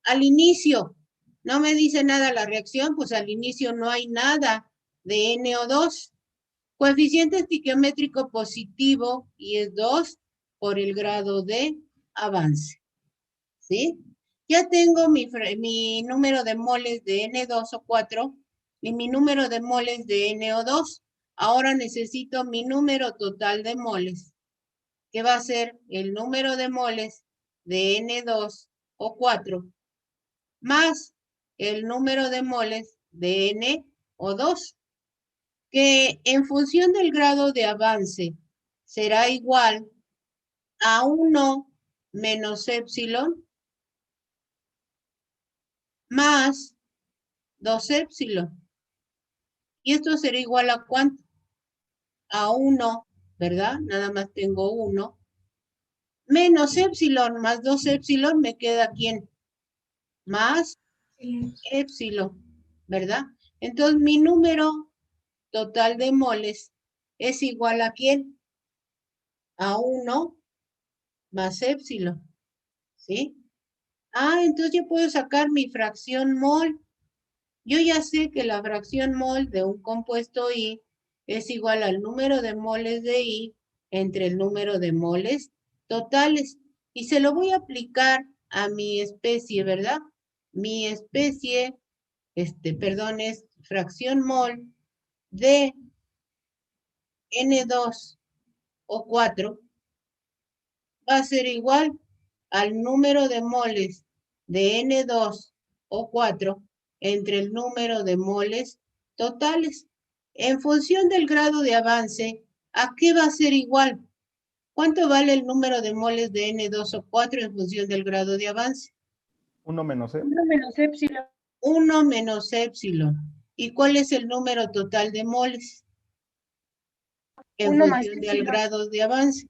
Al inicio, no me dice nada la reacción, pues al inicio no hay nada de NO2. Coeficiente estiquiométrico positivo y es 2 por el grado de avance. ¿Sí? Ya tengo mi número de moles de N2 o 4 y mi número de moles de NO2. Ahora necesito mi número total de moles, que va a ser el número de moles de N2 o 4 más el número de moles de NO2, que en función del grado de avance será igual a 1 menos épsilon más 2 épsilon. Y esto será igual a ¿cuánto? A 1, ¿verdad? Nada más tengo 1. Menos épsilon más 2 épsilon, me queda ¿quién? Más épsilon, ¿verdad? Entonces mi número total de moles es igual a ¿quién? A 1 más épsilon, ¿sí? Ah, entonces yo puedo sacar mi fracción mol. Yo ya sé que la fracción mol de un compuesto I es igual al número de moles de I entre el número de moles totales. Y se lo voy a aplicar a mi especie, ¿verdad? Mi especie, perdón, es fracción mol de N2 o 4 va a ser igual al número de moles de N2 o 4 entre el número de moles totales. En función del grado de avance, ¿a qué va a ser igual? ¿Cuánto vale el número de moles de N2 o 4 en función del grado de avance? 1 menos E. 1 menos épsilon. 1 menos épsilon. ¿Y cuál es el número total de moles? En 1 más función del épsilon. grado de avance.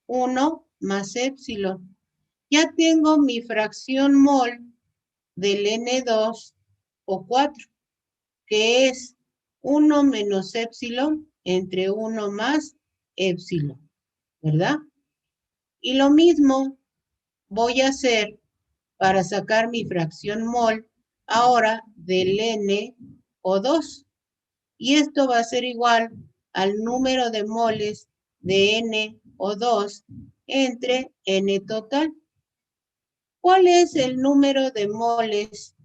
1 más épsilon. Ya tengo mi fracción mol del N2 o 4, que es 1 menos épsilon entre 1 más épsilon, ¿verdad? Y lo mismo voy a hacer para sacar mi fracción mol ahora del N NO2. Y esto va a ser igual al número de moles de NO2 entre N total. ¿Cuál es el número de moles,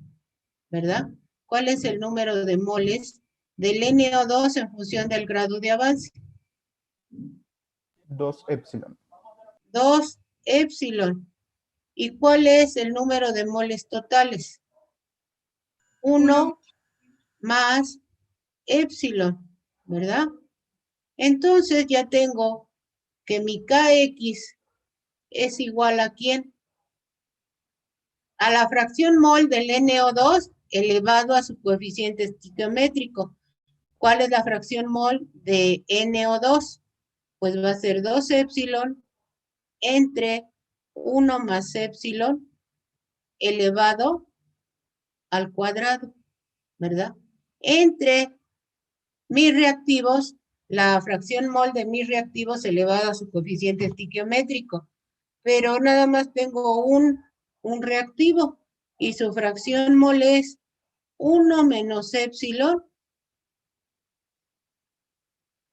verdad? ¿Cuál es el número de moles del NO2 en función del grado de avance? 2 epsilon. 2 epsilon. ¿Y cuál es el número de moles totales? 1 más epsilon, ¿verdad? Entonces ya tengo que mi KX es igual a ¿quién? A la fracción mol del NO2 elevado a su coeficiente estequiométrico. ¿Cuál es la fracción mol de NO2? Pues va a ser 2 epsilon entre 1 más epsilon elevado al cuadrado, ¿verdad? Entre mis reactivos, la fracción mol de mis reactivos elevado a su coeficiente estequiométrico. Pero nada más tengo un reactivo y su fracción mol es 1 menos epsilon.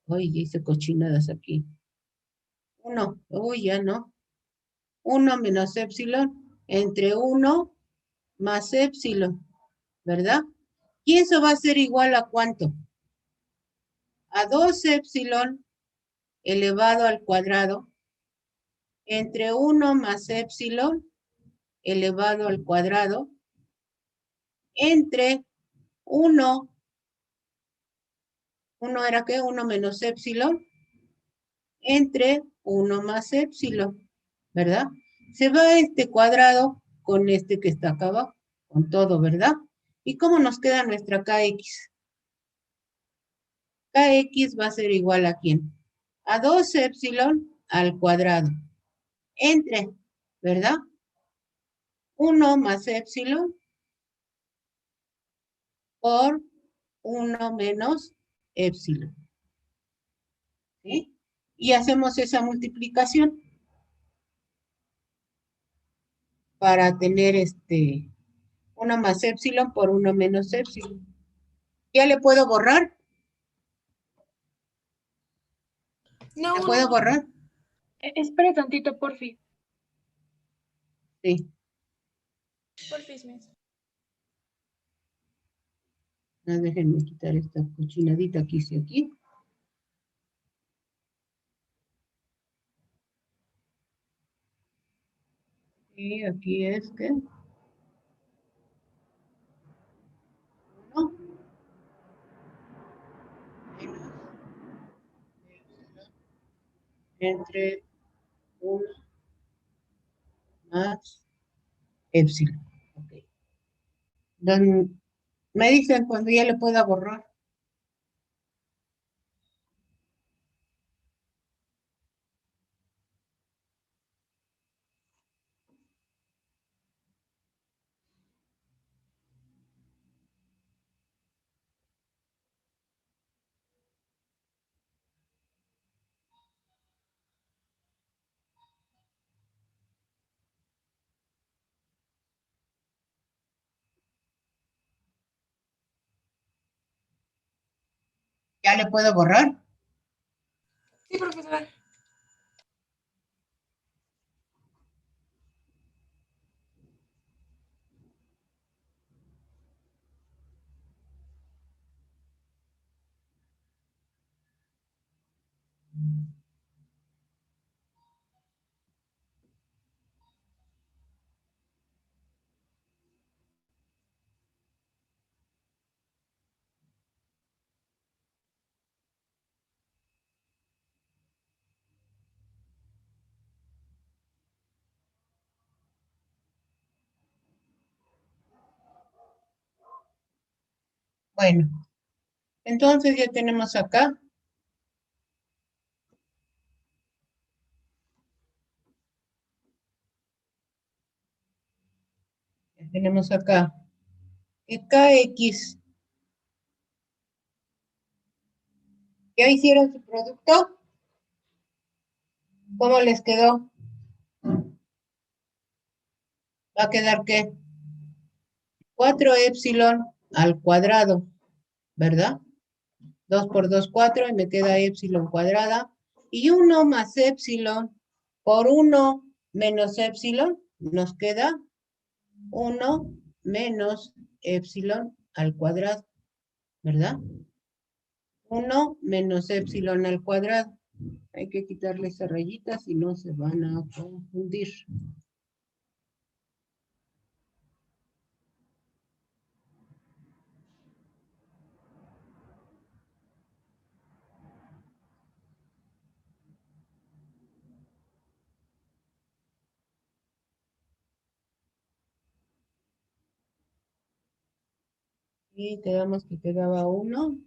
Uy, hice cochinadas aquí. 1, uy, ya no. 1 menos epsilon entre 1 más epsilon, ¿verdad? Y eso va a ser igual a ¿cuánto? A 2 epsilon elevado al cuadrado entre 1 más epsilon elevado al cuadrado entre 1 era ¿qué? 1 menos epsilon entre 1 más epsilon, ¿verdad? Se va este cuadrado con este que está acá abajo, con todo, ¿verdad? ¿Y cómo nos queda nuestra KX? KX va a ser igual a ¿quién? A 2 epsilon al cuadrado, entre, ¿verdad? 1 más epsilon por 1 menos epsilon. ¿Sí? Y hacemos esa multiplicación para tener 1 más epsilon por 1 menos epsilon. ¿Ya le puedo borrar? No, ¿Le puedo borrar? Espere tantito, porfi. Sí. porfis, miss. Déjenme quitar esta cochinadita que hice aquí. Y aquí es que... ¿no? Entre 1 más epsilon. Ok. Me dicen cuando ya le pueda borrar. ¿Ya le puedo borrar? Sí, profesora. Bueno, entonces ya tenemos acá. Ya tenemos acá que KX. ¿Ya hicieron su producto? ¿Cómo les quedó? ¿Va a quedar qué? 4 epsilon al cuadrado ¿verdad? 2 por 2, 4, y me queda epsilon cuadrada. Y 1 más epsilon por 1 menos epsilon, nos queda 1 menos epsilon al cuadrado, ¿verdad? 1 menos epsilon al cuadrado. Hay que quitarle esa rayita, si no se van a confundir. Y quedamos que quedaba 1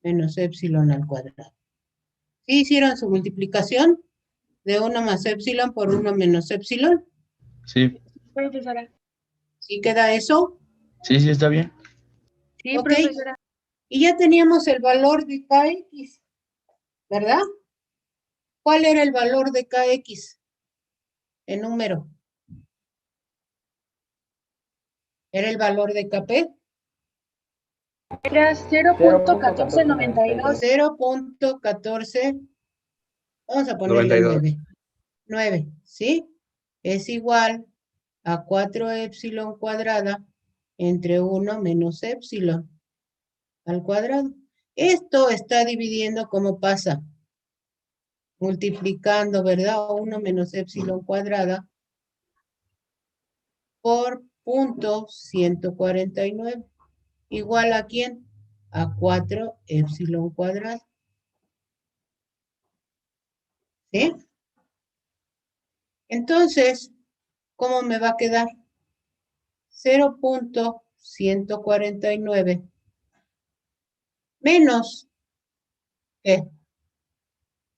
menos epsilon al cuadrado. ¿Sí hicieron su multiplicación? De 1 más epsilon por 1 menos epsilon. Sí, Profesora. ¿Sí queda eso? sí, sí, está bien. Sí, Ok. profesora. Y ya teníamos el valor de kx, ¿verdad? ¿Cuál era el valor de kx en número? ¿Era el valor de kp? Era 0.1492. 0.14, vamos a ponerle 9. 9, ¿sí? Es igual a 4 epsilon cuadrada entre 1 menos epsilon al cuadrado. Esto está dividiendo, ¿cómo pasa? Multiplicando, ¿verdad? 1 menos epsilon cuadrada por punto 149. ¿Igual a quién? A 4 epsilon cuadrado. ¿Sí? Entonces, ¿cómo me va a quedar? 0.149 menos, ¿qué?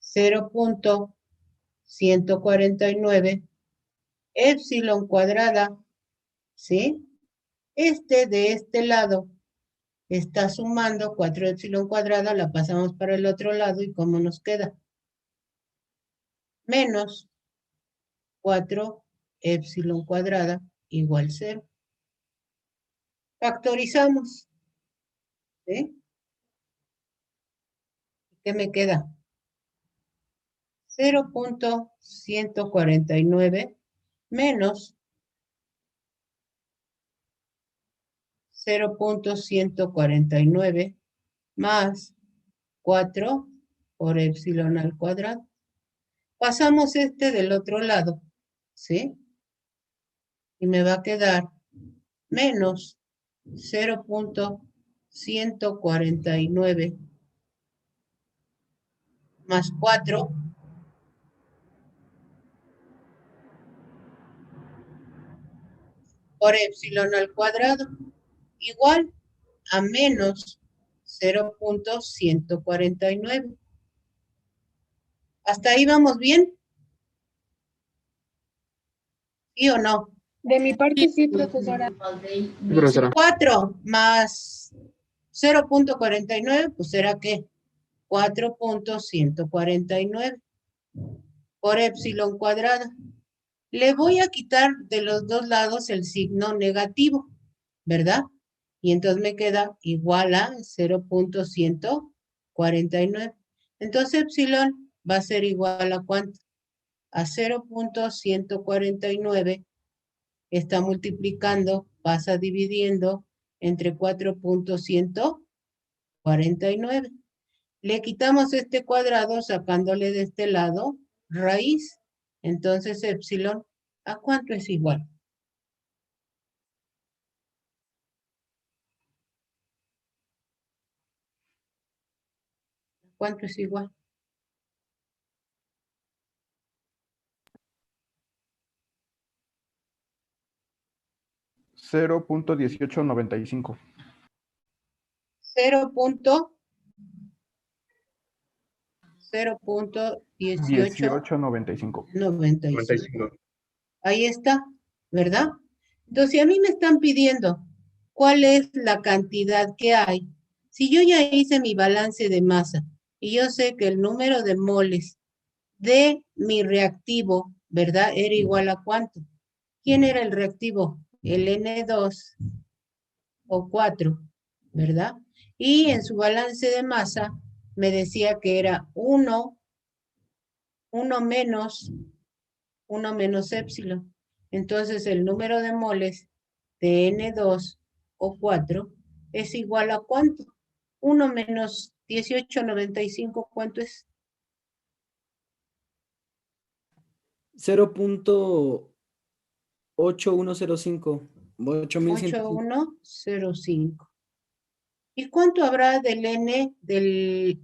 0.149 epsilon cuadrada, ¿sí? De este lado está sumando 4 epsilon cuadrada, la pasamos para el otro lado y ¿cómo nos queda? Menos 4 epsilon cuadrada igual 0. Factorizamos, ¿sí? ¿Qué me queda? 0.149 menos 0.149 más 4 por epsilon al cuadrado. Pasamos del otro lado, ¿sí? Y me va a quedar menos 0.149 más 4 por epsilon al cuadrado, igual a menos 0.149. ¿Hasta ahí vamos bien? ¿Sí o no? De mi parte sí, profesora. 4 más 0.49, pues será ¿qué? 4.149 por epsilon cuadrada. Le voy a quitar de los dos lados el signo negativo, ¿verdad? Y entonces me queda igual a 0.149. Entonces epsilon va a ser igual a ¿cuánto? A 0.149. Está multiplicando, pasa dividiendo entre 4.149. Le quitamos este cuadrado sacándole de este lado raíz. Entonces epsilon, ¿a cuánto es igual? ¿Cuánto es igual? $0.1895. 0.1895. 1895. Ahí está, ¿verdad? Entonces, si a mí me están pidiendo cuál es la cantidad que hay, si yo ya hice mi balance de masa y yo sé que el número de moles de mi reactivo, ¿verdad? Era igual a ¿cuánto? ¿Quién era el reactivo? ¿El N2 o 4? ¿verdad? Y en su balance de masa me decía que era 1 menos épsilon. Entonces el número de moles de N2 o 4 es igual a ¿cuánto? 1 menos 1895, ¿cuánto es? 0.8105. 8105. 8105. ¿Y cuánto habrá del N, el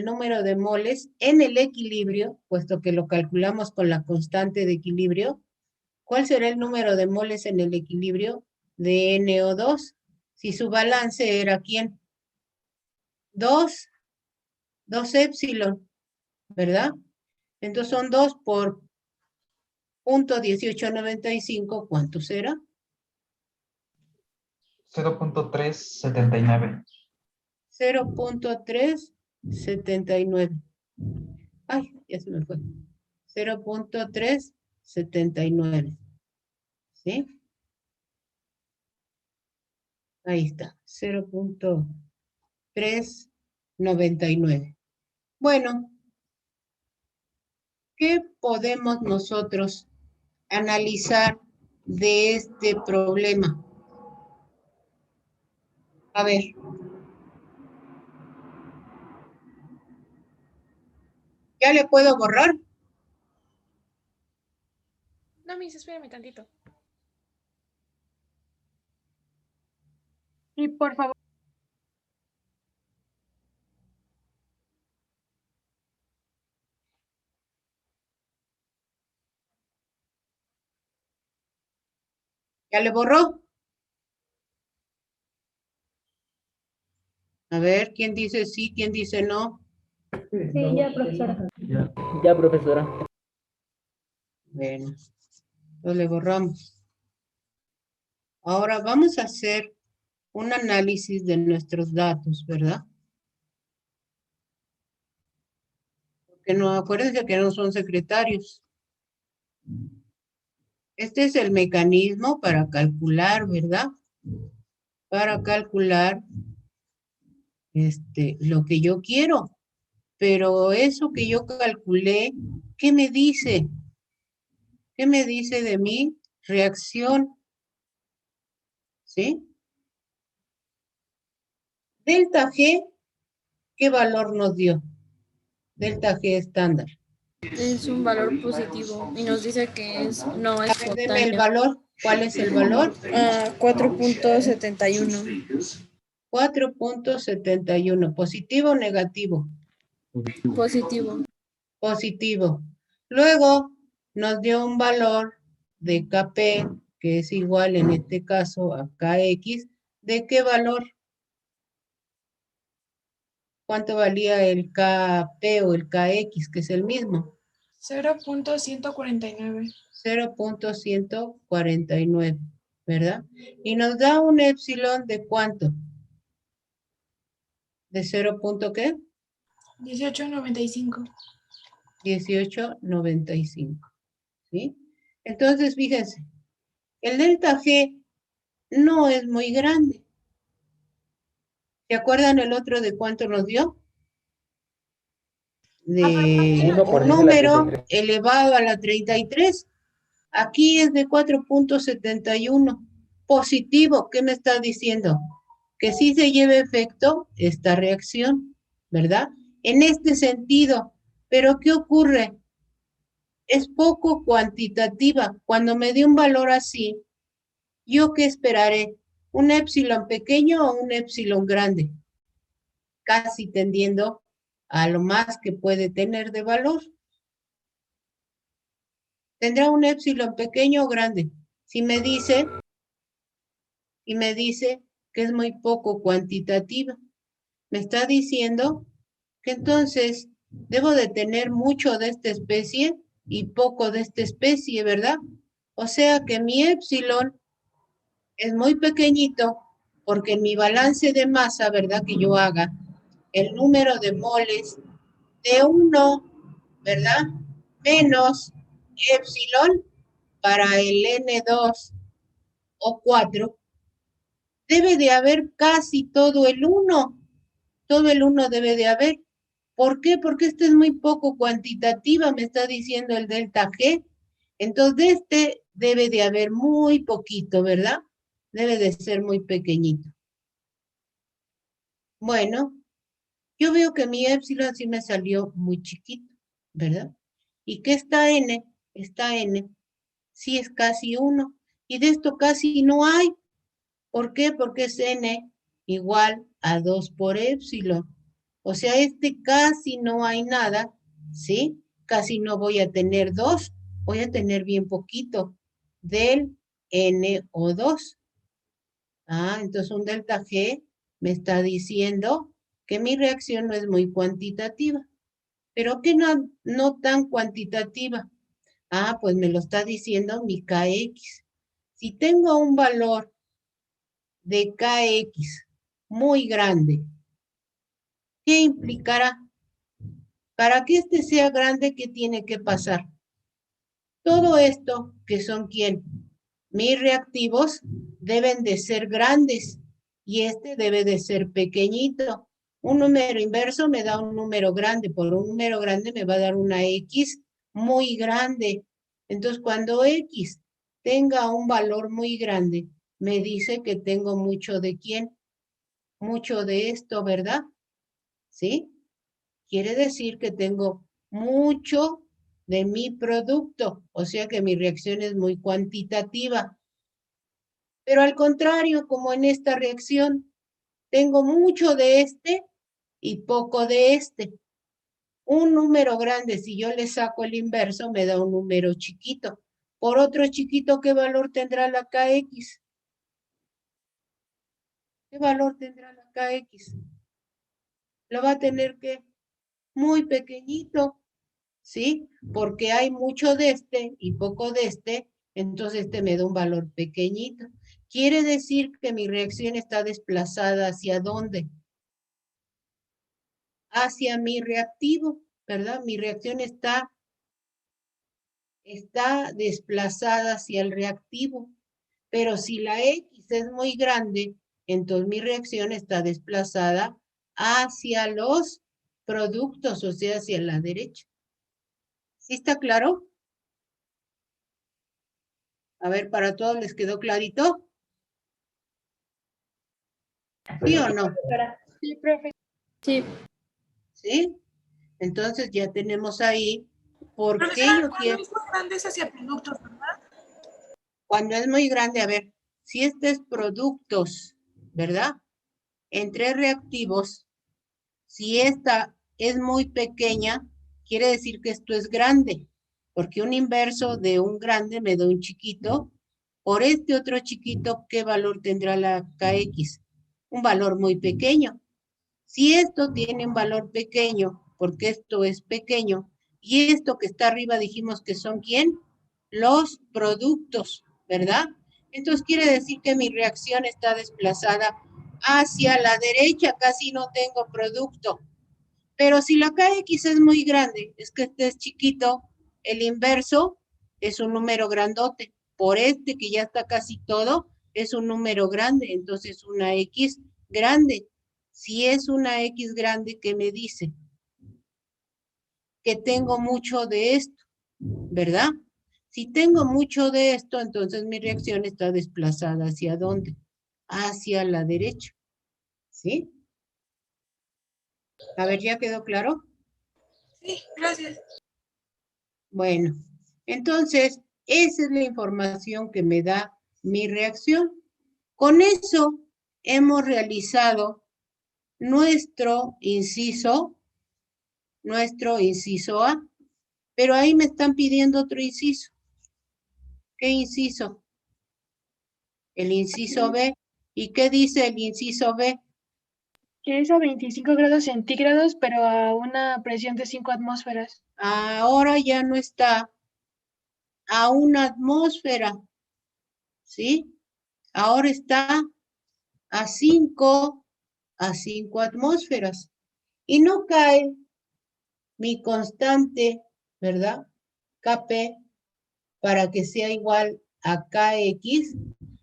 número de moles en el equilibrio, puesto que lo calculamos con la constante de equilibrio? ¿Cuál será el número de moles en el equilibrio de NO2? Si su balance era ¿quién? 2 épsilon, ¿verdad? Entonces son 2 por .1895, ¿cuánto será? 0.379. 0.379. Ay, ya se me fue. 0.379. ¿Sí? Ahí está. 0.399. Bueno, ¿qué podemos nosotros analizar de este problema? A ver. ¿Ya le puedo borrar? No, Miss, espérame tantito. Y por favor. ¿Ya le borró? A ver, ¿quién dice sí, quién dice no? Sí, ya, profesora. Ya, profesora. Bueno, lo le borramos. Ahora vamos a hacer un análisis de nuestros datos, ¿verdad? Porque no, acuérdense que no son secretarios. Este es el mecanismo para calcular, ¿verdad? Para calcular lo que yo quiero. Pero eso que yo calculé, ¿qué me dice? ¿Qué me dice de mi reacción? ¿Sí? Delta G, ¿qué valor nos dio? Delta G estándar. Es un valor positivo y nos dice que no es Deme el espontáneo. valor. ¿Cuál es el valor? 4.71. 4.71. ¿Positivo o negativo? Positivo. Positivo. Luego nos dio un valor de Kp, que es igual en este caso a Kx. ¿De qué valor? ¿Cuánto valía el Kp o el Kx, que es el mismo? 0.149. 0.149, ¿verdad? Y nos da un épsilon de ¿cuánto? ¿De 0. qué? 1895. 1895, ¿sí? Entonces, fíjense, el delta G no es muy grande. ¿Se acuerdan el otro de cuánto nos dio? De 1 por un 10 a la número 33. elevado a la 33. Aquí es de 4.71. Positivo, ¿qué me está diciendo? Que sí se lleve efecto esta reacción, ¿verdad? En este sentido, pero ¿qué ocurre? Es poco cuantitativa. Cuando me dé un valor así, ¿yo qué esperaré? ¿Un épsilon pequeño o un épsilon grande? Casi tendiendo a lo más que puede tener de valor. ¿Tendrá un épsilon pequeño o grande? Si me dice que es muy poco cuantitativa, me está diciendo que entonces debo de tener mucho de esta especie y poco de esta especie, ¿verdad? O sea que mi épsilon es muy pequeñito porque en mi balance de masa, ¿verdad? Que yo haga el número de moles de 1, ¿verdad? Menos épsilon para el N2 o 4 debe de haber casi todo el 1. Todo el 1 debe de haber. ¿Por qué? Porque esta es muy poco cuantitativa, me está diciendo el delta G. Entonces, de este debe de haber muy poquito, ¿verdad? Debe de ser muy pequeñito. Bueno, yo veo que mi épsilon sí me salió muy chiquito, ¿verdad? ¿Y qué está N? Está N. Sí es casi 1. Y de esto casi no hay. ¿Por qué? Porque es N igual a 2 por épsilon. O sea, casi no hay nada, ¿sí? Casi no voy a tener 2, voy a tener bien poquito del NO2. Entonces un delta G me está diciendo que mi reacción no es muy cuantitativa. ¿Pero qué no tan cuantitativa? Pues me lo está diciendo mi KX. Si tengo un valor de KX muy grande, ¿qué implicará? Para que este sea grande, ¿qué tiene que pasar? Todo esto, que son ¿quién? Mis reactivos deben de ser grandes y este debe de ser pequeñito. Un número inverso me da un número grande, por un número grande me va a dar una X muy grande. Entonces, cuando X tenga un valor muy grande, me dice que tengo mucho de ¿quién? Mucho de esto, ¿verdad? ¿Sí? Quiere decir que tengo mucho de mi producto, o sea que mi reacción es muy cuantitativa. Pero al contrario, como en esta reacción, tengo mucho de este y poco de este. Un número grande, si yo le saco el inverso, me da un número chiquito. Por otro chiquito, ¿qué valor tendrá la KX? ¿Qué valor tendrá la KX? Lo va a tener que muy pequeñito, ¿sí? Porque hay mucho de este y poco de este, entonces este me da un valor pequeñito. Quiere decir que mi reacción está desplazada ¿hacia dónde? Hacia mi reactivo, ¿verdad? Mi reacción está desplazada hacia el reactivo. Pero si la X es muy grande, entonces mi reacción está desplazada hacia los productos, o sea, hacia la derecha. ¿Sí está claro? A ver, ¿para todos les quedó clarito? ¿Sí o no? Sí, profe. Sí. ¿Sí? Entonces ya tenemos ahí por qué yo quiero. Cuando es muy grande es hacia productos, ¿verdad? Cuando es muy grande, a ver, si este es productos, ¿verdad? Entre reactivos, si esta es muy pequeña, quiere decir que esto es grande, porque un inverso de un grande me da un chiquito. Por este otro chiquito, ¿qué valor tendrá la KX? Un valor muy pequeño. Si esto tiene un valor pequeño, porque esto es pequeño, y esto que está arriba dijimos que son ¿quién? Los productos, ¿verdad? Entonces quiere decir que mi reacción está desplazada hacia la derecha, casi no tengo producto. Pero si la KX es muy grande, es que este es chiquito, el inverso es un número grandote. Por este que ya está casi todo, es un número grande, entonces una X grande. Si es una X grande, ¿qué me dice? Que tengo mucho de esto, ¿verdad? Si tengo mucho de esto, entonces mi reacción está desplazada ¿hacia dónde? Hacia la derecha, ¿sí? A ver, ¿ya quedó claro? Sí, gracias. Bueno, entonces, esa es la información que me da mi reacción. Con eso hemos realizado nuestro inciso A, pero ahí me están pidiendo otro inciso. ¿Qué inciso? El inciso B. ¿Y qué dice el inciso B? Que es a 25 grados centígrados, pero a una presión de 5 atmósferas. Ahora ya no está a una atmósfera, ¿sí? Ahora está a 5 atmósferas. Y no cae mi constante, ¿verdad? Kp, para que sea igual a Kx,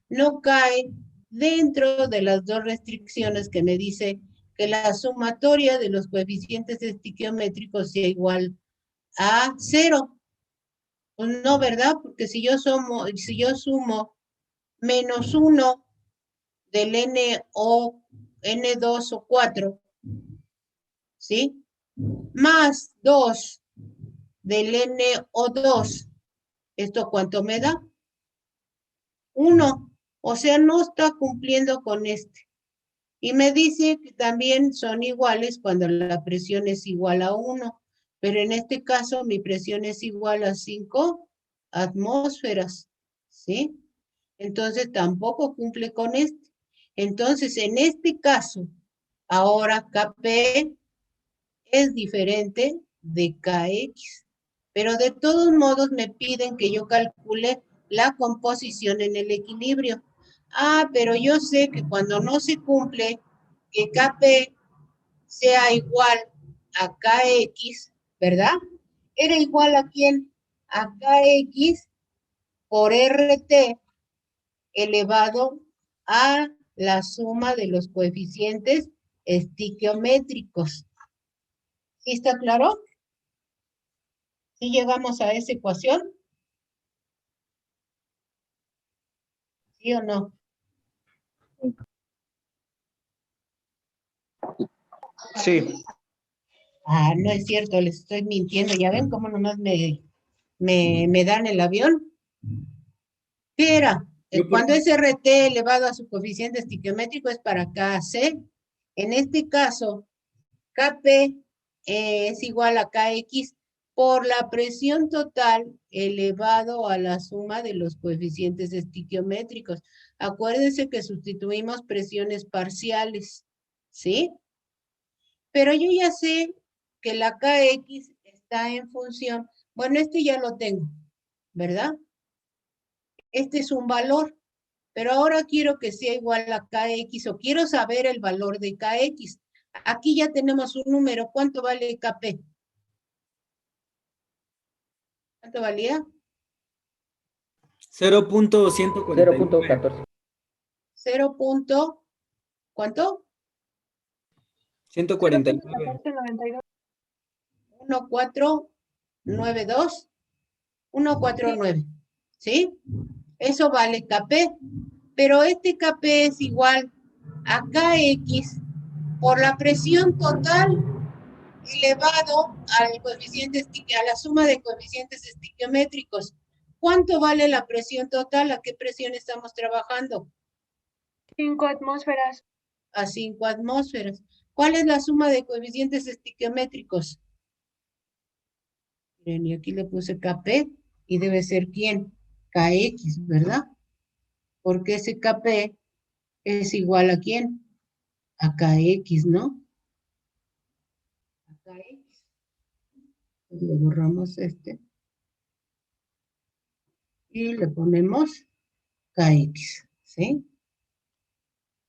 no cae dentro de las dos restricciones que me dice que la sumatoria de los coeficientes estiquiométricos sea igual a 0. Pues no, ¿verdad? Porque si yo sumo menos 1 del N2 o 4, ¿sí? Más 2 del NO2, ¿esto cuánto me da? 1. O sea, no está cumpliendo con este. Y me dice que también son iguales cuando la presión es igual a 1. Pero en este caso mi presión es igual a 5 atmósferas, ¿sí? Entonces tampoco cumple con este. Entonces, en este caso, ahora KP es diferente de KX. Pero de todos modos me piden que yo calcule la composición en el equilibrio. Ah, pero yo sé que cuando no se cumple que KP sea igual a KX, ¿verdad? Era igual a ¿quién? A KX por RT elevado a la suma de los coeficientes estiquiométricos. ¿Sí está claro? ¿Sí llegamos a esa ecuación? ¿Sí o no? Sí. Ah, no es cierto, les estoy mintiendo. ¿Ya ven cómo nomás me dan el avión? ¿Qué era? Cuando es RT elevado a su coeficiente estiquiométrico es para KC. En este caso, KP es igual a KX por la presión total elevado a la suma de los coeficientes estiquiométricos. Acuérdense que sustituimos presiones parciales, ¿sí? Pero yo ya sé que la KX está en función, bueno, este ya lo tengo, ¿verdad? Este es un valor, pero ahora quiero que sea igual a KX o quiero saber el valor de KX. Aquí ya tenemos un número. ¿Cuánto vale KP? ¿Cuánto valía? 0.149. 0. ¿Cuánto? 149. 1492. 149. ¿Sí? Eso vale KP. Pero este KP es igual a KX por la presión total elevado al coeficiente a la suma de coeficientes estiquiométricos. ¿Cuánto vale la presión total? ¿A qué presión estamos trabajando? 5 atmósferas. A 5 atmósferas. ¿Cuál es la suma de coeficientes estiquiométricos? Miren, y aquí le puse KP y debe ser ¿quién? KX, ¿verdad? Porque ese KP es igual a ¿quién? A KX, ¿no? A KX. Pues le borramos este. Y le ponemos KX, ¿sí?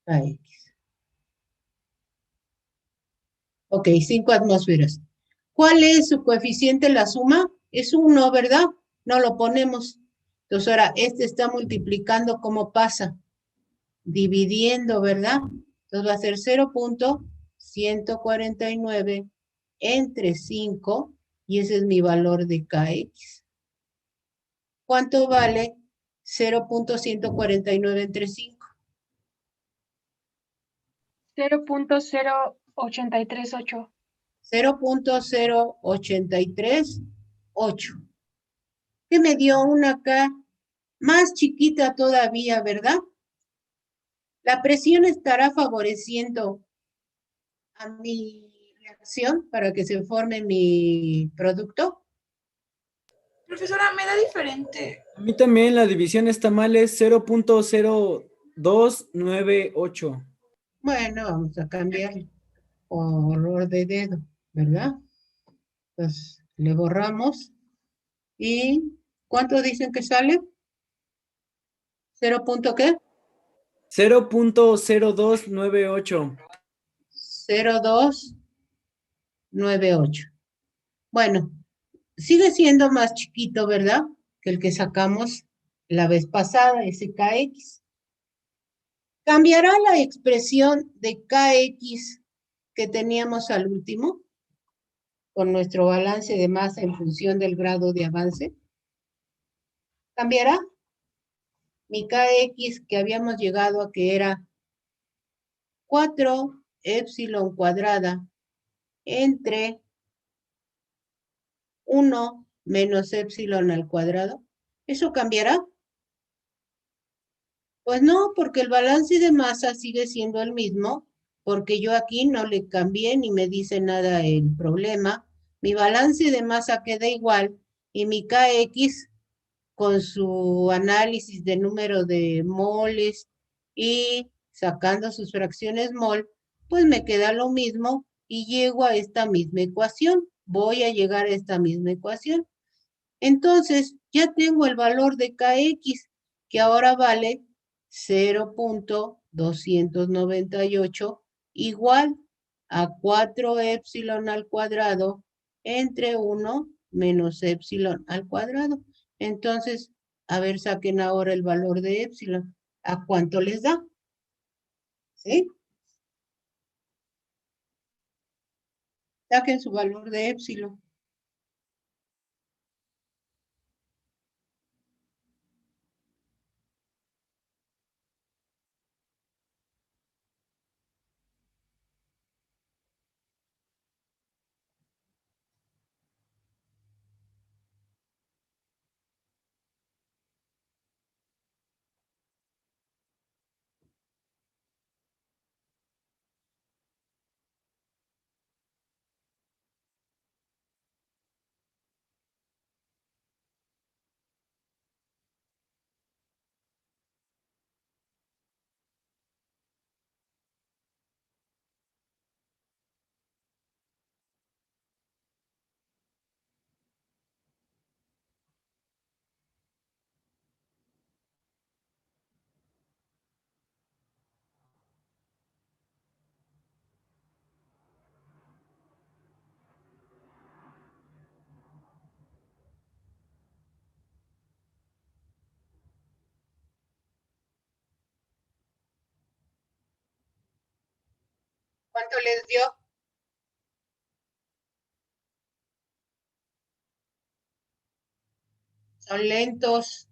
KX. Ok, 5 atmósferas. ¿Cuál es su coeficiente, la suma? Es 1, ¿verdad? No lo ponemos. Entonces ahora, este está multiplicando, ¿cómo pasa? Dividiendo, ¿verdad? Entonces va a ser 0.149 entre 5, y ese es mi valor de KX. ¿Cuánto vale 0.149 entre 5? 0.0838. 0.0838. Que me dio una acá más chiquita todavía, ¿verdad? La presión estará favoreciendo a mi reacción para que se forme mi producto. Profesora, me da diferente. A mí también la división está mal, es 0.0298. Bueno, vamos a cambiar por de dedo, ¿verdad? Entonces, le borramos. ¿Y cuánto dicen que sale? ¿0. qué? 0.0298. 0298. Bueno, sigue siendo más chiquito, ¿verdad? Que el que sacamos la vez pasada, ese KX. ¿Cambiará la expresión de Kx que teníamos al último con nuestro balance de masa en función del grado de avance? ¿Cambiará? Mi Kx que habíamos llegado a que era 4 epsilon cuadrada entre 1 menos epsilon al cuadrado. ¿Eso cambiará? Pues no, porque el balance de masa sigue siendo el mismo, porque yo aquí no le cambié ni me dice nada el problema. Mi balance de masa queda igual y mi Kx con su análisis de número de moles y sacando sus fracciones mol, pues me queda lo mismo y llego a esta misma ecuación. Voy a llegar a esta misma ecuación. Entonces, ya tengo el valor de Kx, que ahora vale 0.298 igual a 4 epsilon al cuadrado entre 1 menos epsilon al cuadrado. Entonces, a ver, saquen ahora el valor de epsilon. ¿A cuánto les da? ¿Sí? Saquen su valor de epsilon. ¿Cuánto les dio? Son lentos.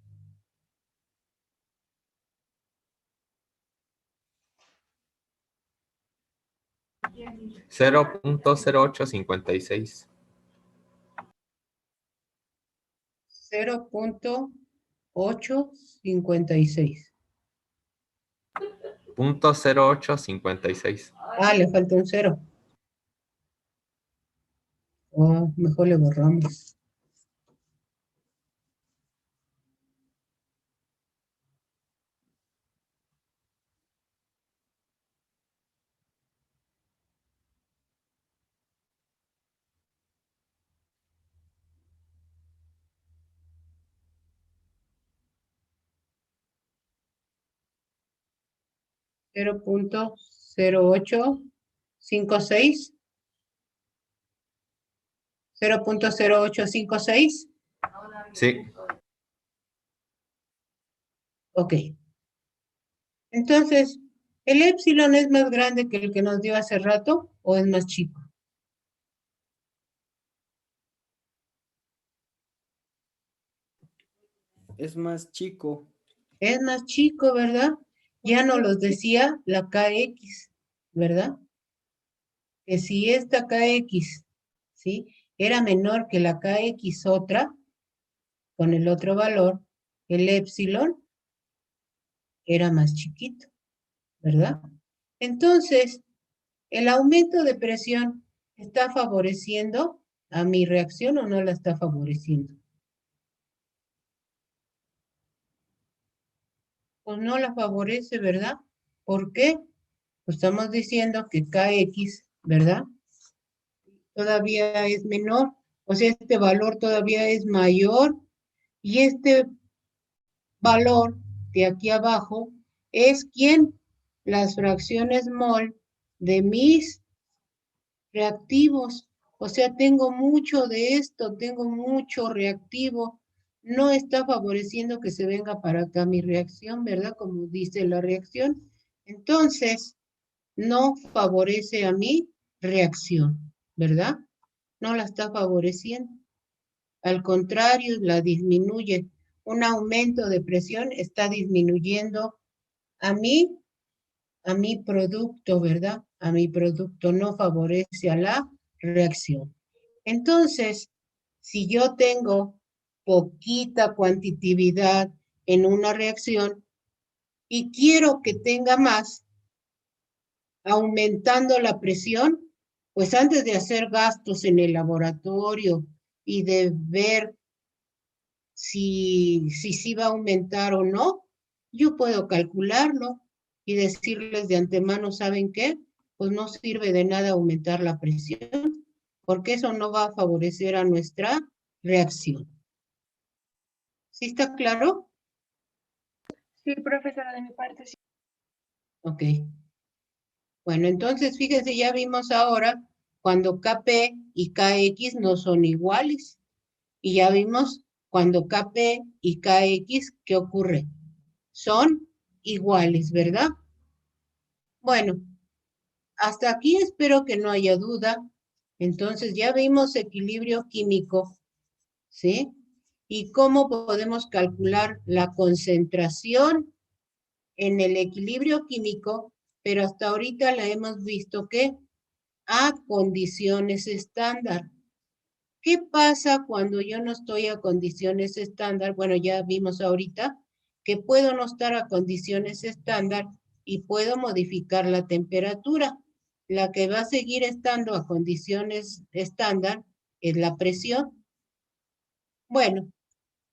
$0.0856. 0.856. .0856. Ah, le falta un 0. Oh, mejor le borramos. ¿0.0856? 0.0856. Sí. Ok. Entonces, ¿el epsilon es más grande que el que nos dio hace rato o es más chico? Es más chico. Es más chico, ¿verdad? Ya nos los decía la Kx, ¿verdad? Que si esta Kx, ¿sí? Era menor que la Kx otra, con el otro valor, el epsilon era más chiquito, ¿verdad? Entonces, ¿el aumento de presión está favoreciendo a mi reacción o no la está favoreciendo? Pues no la favorece, ¿verdad? ¿Por qué? Pues estamos diciendo que Kx, ¿verdad? Todavía es menor, o sea, este valor todavía es mayor y este valor de aquí abajo es ¿quién? Las fracciones mol de mis reactivos. O sea, tengo mucho de esto, tengo mucho reactivo. No está favoreciendo que se venga para acá mi reacción, ¿verdad? Como dice la reacción. Entonces, no favorece a mi reacción, ¿verdad? No la está favoreciendo. Al contrario, la disminuye. Un aumento de presión está disminuyendo a mi producto, ¿verdad? A mi producto, no favorece a la reacción. Entonces, si yo tengo poquita cuantitatividad en una reacción y quiero que tenga más, aumentando la presión, pues antes de hacer gastos en el laboratorio y de ver si va a aumentar o no, yo puedo calcularlo y decirles de antemano, ¿saben qué? Pues no sirve de nada aumentar la presión, porque eso no va a favorecer a nuestra reacción. ¿Sí está claro? Sí, profesora, de mi parte, sí. Ok. Bueno, entonces fíjense, ya vimos ahora cuando KP y KX no son iguales. Y ya vimos cuando KP y KX, ¿qué ocurre? Son iguales, ¿verdad? Bueno, hasta aquí espero que no haya duda. Entonces ya vimos equilibrio químico, ¿sí? Y cómo podemos calcular la concentración en el equilibrio químico, pero hasta ahorita la hemos visto que a condiciones estándar. ¿Qué pasa cuando yo no estoy a condiciones estándar? Bueno, ya vimos ahorita que puedo no estar a condiciones estándar y puedo modificar la temperatura. La que va a seguir estando a condiciones estándar es la presión. Bueno,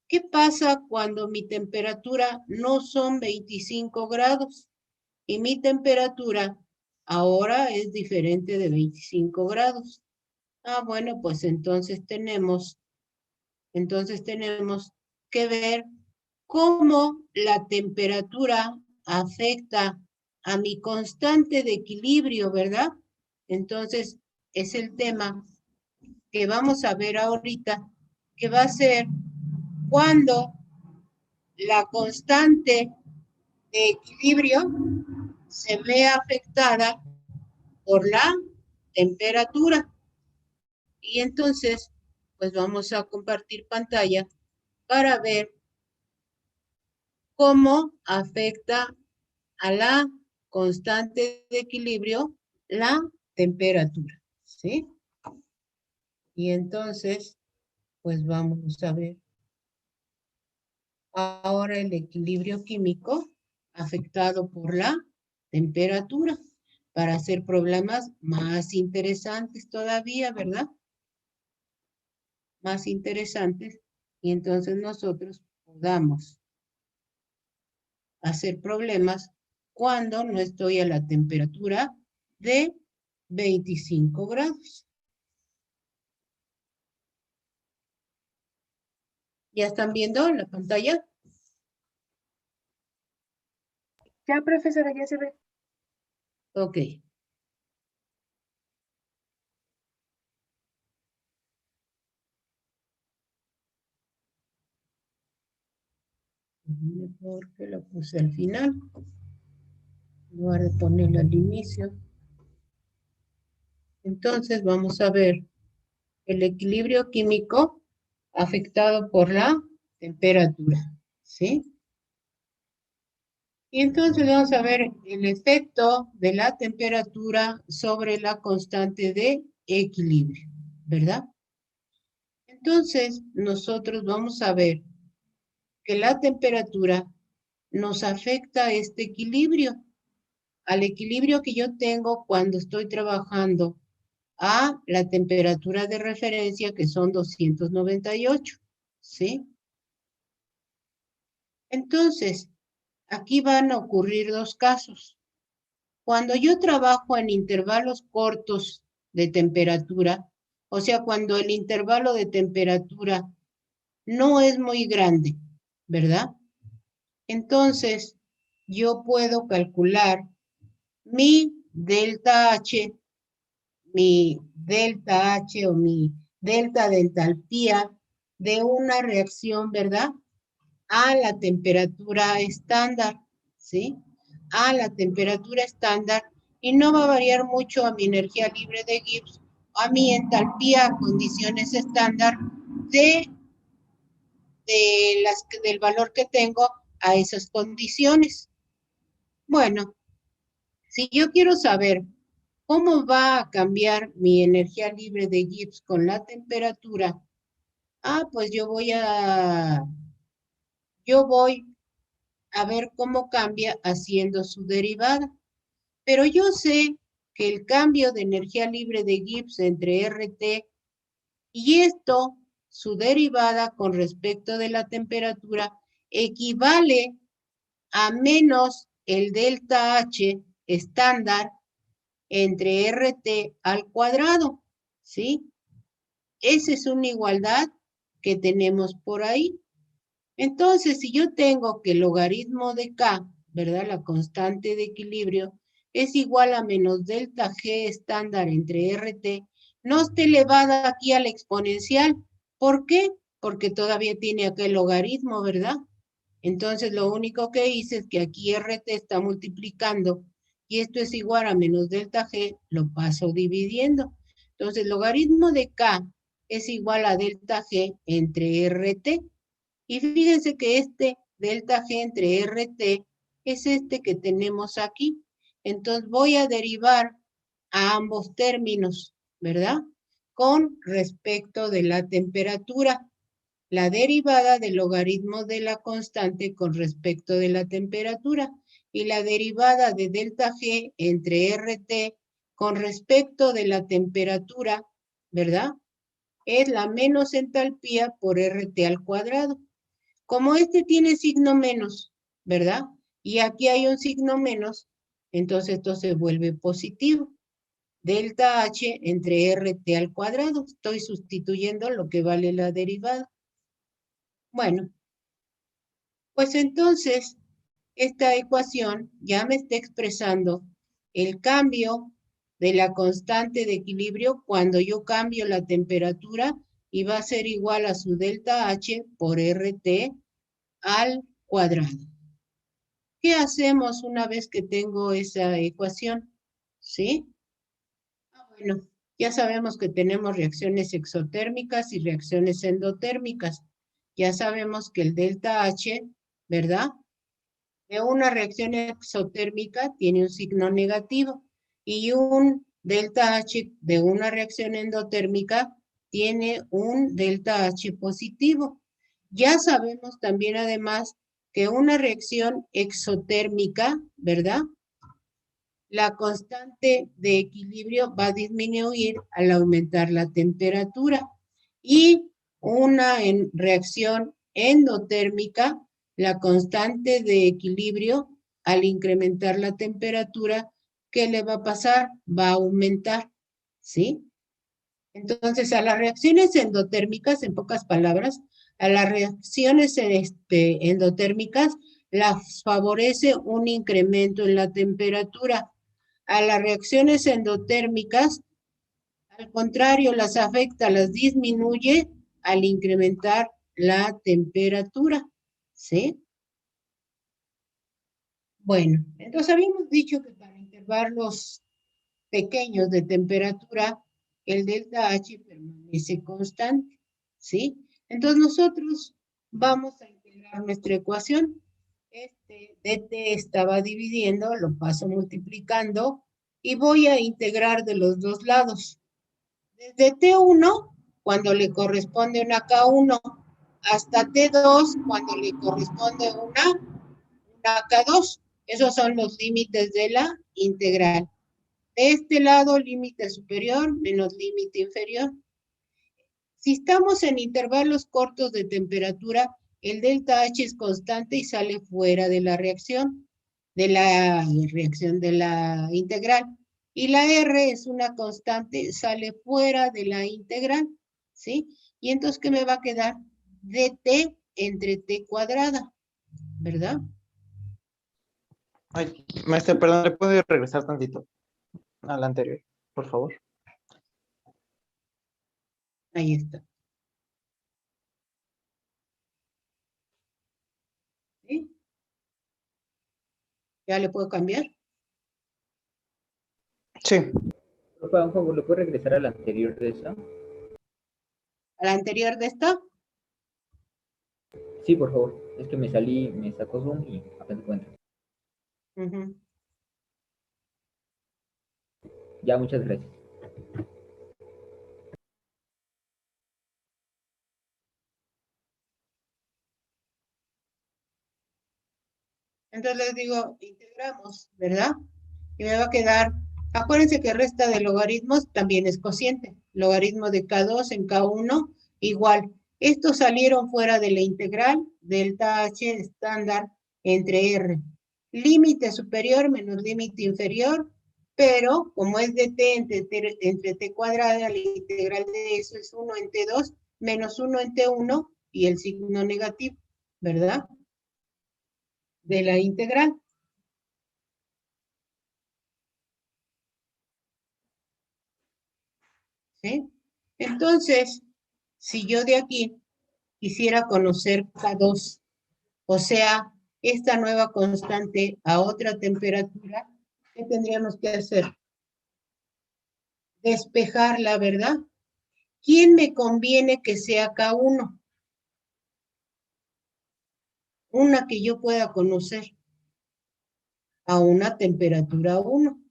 ¿qué pasa cuando mi temperatura no son 25 grados? Y mi temperatura ahora es diferente de 25 grados. Ah, bueno, pues entonces tenemos que ver cómo la temperatura afecta a mi constante de equilibrio, ¿verdad? Entonces, es el tema que vamos a ver ahorita, que va a ser cuando la constante de equilibrio se ve afectada por la temperatura. Y entonces, pues vamos a compartir pantalla para ver cómo afecta a la constante de equilibrio la temperatura, ¿sí? Y entonces, pues vamos a ver ahora el equilibrio químico afectado por la temperatura para hacer problemas más interesantes todavía, ¿verdad? Más interesantes. Y entonces nosotros podamos hacer problemas cuando no estoy a la temperatura de 25 grados. ¿Ya están viendo en la pantalla? Ya, profesora, ya se ve. Ok. Porque lo puse al final, en lugar de ponerlo al inicio. Entonces vamos a ver el equilibrio químico afectado por la temperatura, ¿sí? Y entonces vamos a ver el efecto de la temperatura sobre la constante de equilibrio, ¿verdad? Entonces nosotros vamos a ver que la temperatura nos afecta a este equilibrio, al equilibrio que yo tengo cuando estoy trabajando a la temperatura de referencia que son 298, ¿sí? Entonces, aquí van a ocurrir dos casos. Cuando yo trabajo en intervalos cortos de temperatura, o sea, cuando el intervalo de temperatura no es muy grande, ¿verdad? Entonces, yo puedo calcular mi delta H o mi delta de entalpía de una reacción, ¿verdad? A la temperatura estándar, ¿sí? a la temperatura estándar y no va a variar mucho a mi energía libre de Gibbs, a mi entalpía a condiciones estándar del valor que tengo a esas condiciones. Bueno, si yo quiero saber cómo va a cambiar mi energía libre de Gibbs con la temperatura, pues yo voy a ver cómo cambia haciendo su derivada. Pero yo sé que el cambio de energía libre de Gibbs entre RT y esto, su derivada con respecto de la temperatura, equivale a menos el delta H estándar entre RT al cuadrado, ¿sí? Esa es una igualdad que tenemos por ahí. Entonces, si yo tengo que el logaritmo de K, ¿verdad? La constante de equilibrio, es igual a menos delta G estándar entre RT, no está elevada aquí a la exponencial. ¿Por qué? Porque todavía tiene acá el logaritmo, ¿verdad? Entonces, lo único que hice es que aquí RT está multiplicando y esto es igual a menos delta G, lo paso dividiendo. Entonces, el logaritmo de K es igual a delta G entre RT. Y fíjense que este delta G entre RT es este que tenemos aquí. Entonces voy a derivar a ambos términos, ¿verdad? Con respecto de la temperatura. La derivada del logaritmo de la constante con respecto de la temperatura. Y la derivada de delta G entre RT con respecto de la temperatura, ¿verdad? Es la menos entalpía por RT al cuadrado. Como este tiene signo menos, ¿verdad? Y aquí hay un signo menos, entonces esto se vuelve positivo. Delta H entre RT al cuadrado. Estoy sustituyendo lo que vale la derivada. Bueno, pues entonces esta ecuación ya me está expresando el cambio de la constante de equilibrio cuando yo cambio la temperatura y va a ser igual a su delta H por RT al cuadrado. ¿Qué hacemos una vez que tengo esa ecuación? ¿Sí? Bueno, ya sabemos que tenemos reacciones exotérmicas y reacciones endotérmicas. Ya sabemos que el delta H, ¿verdad? De una reacción exotérmica tiene un signo negativo y un delta H de una reacción endotérmica tiene un delta H positivo. Ya sabemos también además que una reacción exotérmica, ¿verdad? La constante de equilibrio va a disminuir al aumentar la temperatura. Y una reacción endotérmica, la constante de equilibrio al incrementar la temperatura, ¿qué le va a pasar? Va a aumentar, ¿sí? Entonces, a las reacciones endotérmicas, en pocas palabras, a las reacciones endotérmicas las favorece un incremento en la temperatura. A las reacciones endotérmicas, al contrario, las afecta, las disminuye al incrementar la temperatura, ¿sí? Bueno, entonces habíamos dicho que para intervalos pequeños de temperatura, el delta H permanece constante, ¿sí? Entonces nosotros vamos a integrar nuestra ecuación. Este dt estaba dividiendo, lo paso multiplicando y voy a integrar de los dos lados. Desde T1, cuando le corresponde una K1, hasta T2, cuando le corresponde una K2. Esos son los límites de la integral. De este lado, límite superior menos límite inferior. Si estamos en intervalos cortos de temperatura, el delta H es constante y sale fuera de la reacción de la integral. Y la R es una constante, sale fuera de la integral, ¿sí? Y entonces, ¿qué me va a quedar? dt entre t cuadrada, ¿verdad? Ay, maestra, perdón, ¿le puedo regresar tantito a la anterior, por favor? Ahí está. ¿Sí? ¿Ya le puedo cambiar? Sí. Por favor, ¿lo puedo regresar al anterior de esa? ¿A la anterior de esta? Sí, por favor. Es que me salí, me sacó Zoom y apenas encuentro. Ujú. Ya, muchas gracias. Entonces les digo, integramos, ¿verdad? Y me va a quedar, acuérdense que resta de logaritmos también es cociente. Logaritmo de K2 en K1, igual. Estos salieron fuera de la integral, delta H estándar entre R. Límite superior menos límite inferior, pero como es de T entre T cuadrada, la integral de eso es 1 en T2 menos 1 en T1 y el signo negativo, ¿verdad? De la integral. ¿Sí? Entonces, si yo de aquí quisiera conocer K2, o sea, esta nueva constante a otra temperatura, ¿qué tendríamos que hacer? Despejarla, ¿verdad? ¿Quién me conviene que sea K1? Una que yo pueda conocer a una temperatura 1.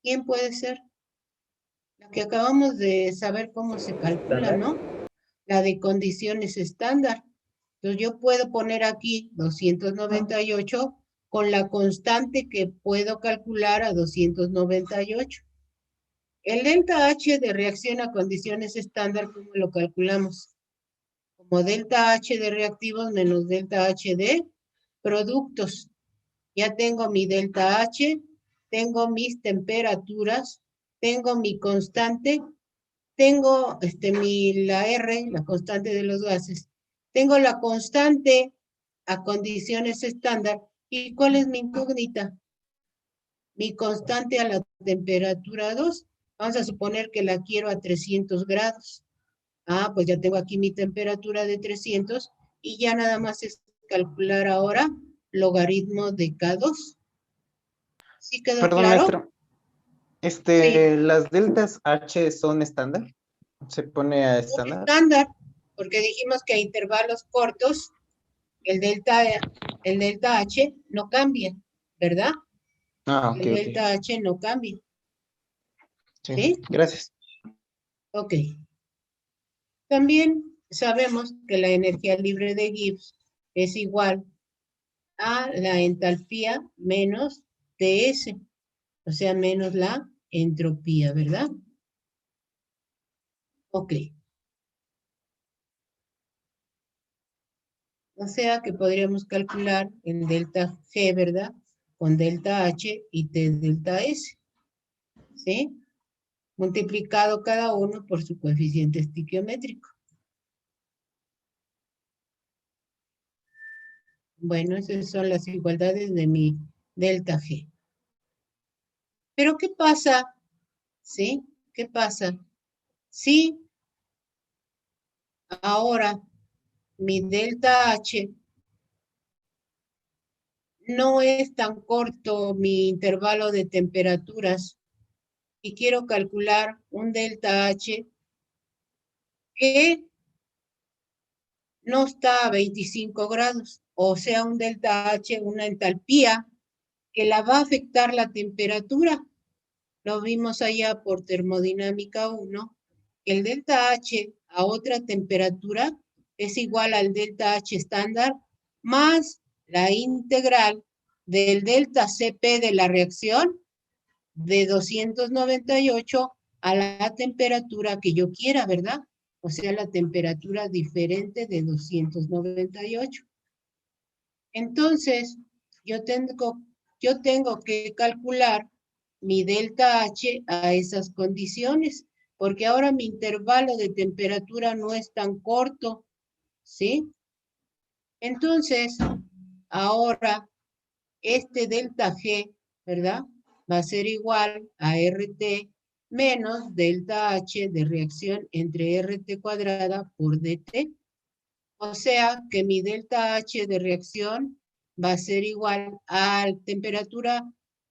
¿Quién puede ser? La que acabamos de saber cómo se calcula, ¿no? La de condiciones estándar. Entonces yo puedo poner aquí 298 con la constante que puedo calcular a 298. El delta H de reacción a condiciones estándar, ¿cómo lo calculamos? Como delta H de reactivos menos delta H de productos. Ya tengo mi delta H, tengo mis temperaturas, tengo mi constante, tengo la R, la constante de los gases. Tengo la constante a condiciones estándar. ¿Y cuál es mi incógnita? Mi constante a la temperatura 2. Vamos a suponer que la quiero a 300 grados. Ah, pues ya tengo aquí mi temperatura de 300 y ya nada más es calcular ahora logaritmo de K2. ¿Sí quedó Perdón, claro? maestro. ¿Las deltas H son estándar? ¿Se pone a Son estándar? estándar, porque dijimos que a intervalos cortos el delta H no cambia, ¿verdad? Ah, ok, El ok. delta H no cambia. Sí, ¿Sí? gracias. Ok. También sabemos que la energía libre de Gibbs es igual a la entalpía menos TS, o sea, menos la entropía, ¿verdad? Ok. O sea que podríamos calcular el delta G, ¿verdad? Con delta H y T delta S. ¿Sí? Multiplicado cada uno por su coeficiente estiquiométrico. Bueno, esas son las igualdades de mi delta G. Pero ¿qué pasa? ¿Sí? ¿Qué pasa? Si ahora mi delta H no es tan corto mi intervalo de temperaturas y quiero calcular un delta H que no está a 25 grados, o sea, un delta H, una entalpía que la va a afectar la temperatura. Lo vimos allá por termodinámica 1, que el delta H a otra temperatura es igual al delta H estándar más la integral del delta Cp de la reacción de 298 a la temperatura que yo quiera, ¿verdad? O sea, la temperatura diferente de 298. Entonces, yo tengo que calcular mi delta H a esas condiciones, porque ahora mi intervalo de temperatura no es tan corto, ¿sí? Entonces, ahora este delta G, ¿verdad? Va a ser igual a RT menos delta H de reacción entre RT cuadrada por DT. O sea que mi delta H de reacción va a ser igual a la temperatura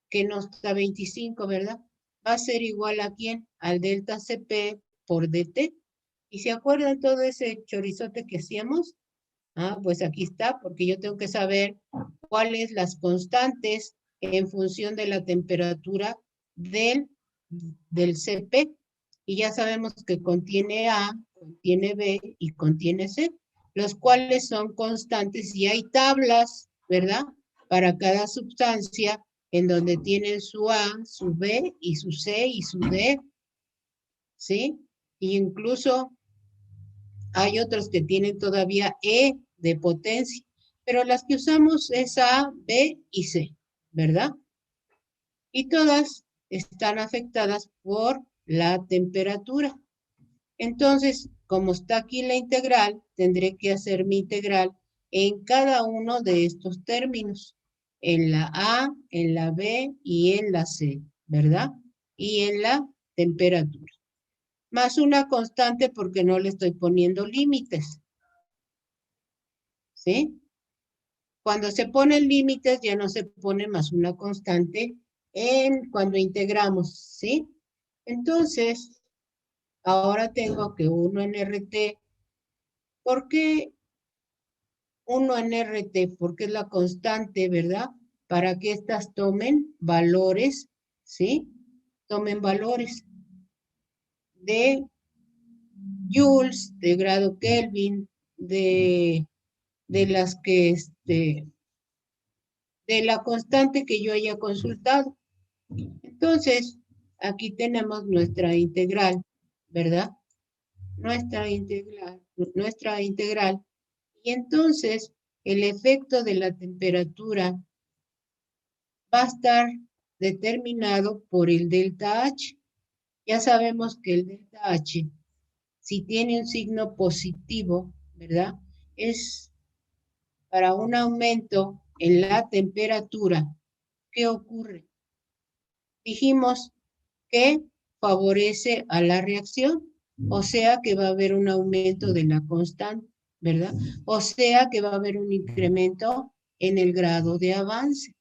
que nos da 25, ¿verdad? Va a ser igual a ¿quién? Al delta Cp por dt. ¿Y se acuerdan todo ese chorizote que hacíamos? Ah, pues aquí está, porque yo tengo que saber cuáles las constantes en función de la temperatura del Cp. Y ya sabemos que contiene A, contiene B y contiene C, los cuales son constantes y hay tablas, ¿verdad? Para cada sustancia en donde tienen su A, su B y su C y su D, ¿sí? Y incluso hay otros que tienen todavía E de potencia, pero las que usamos es A, B y C, ¿verdad? Y todas están afectadas por la temperatura. Entonces, como está aquí la integral, tendré que hacer mi integral en cada uno de estos términos, en la A, en la B y en la C, ¿verdad? Y en la temperatura. Más una constante porque no le estoy poniendo límites. ¿Sí? Cuando se ponen límites ya no se pone más una constante cuando integramos, ¿sí? Entonces, ahora tengo que 1 en RT. ¿Por qué 1 en RT? Porque es la constante, ¿verdad? Para que estas tomen valores, ¿sí? Tomen valores de joules, de grado Kelvin, de las que, de la constante que yo haya consultado. Entonces, aquí tenemos nuestra integral, ¿verdad? Nuestra integral. Y entonces, el efecto de la temperatura va a estar determinado por el delta H. Ya sabemos que el delta H, si tiene un signo positivo, ¿verdad? Es para un aumento en la temperatura. ¿Qué ocurre? Dijimos que favorece a la reacción, o sea que va a haber un aumento de la constante, ¿verdad? O sea que va a haber un incremento en el grado de avance.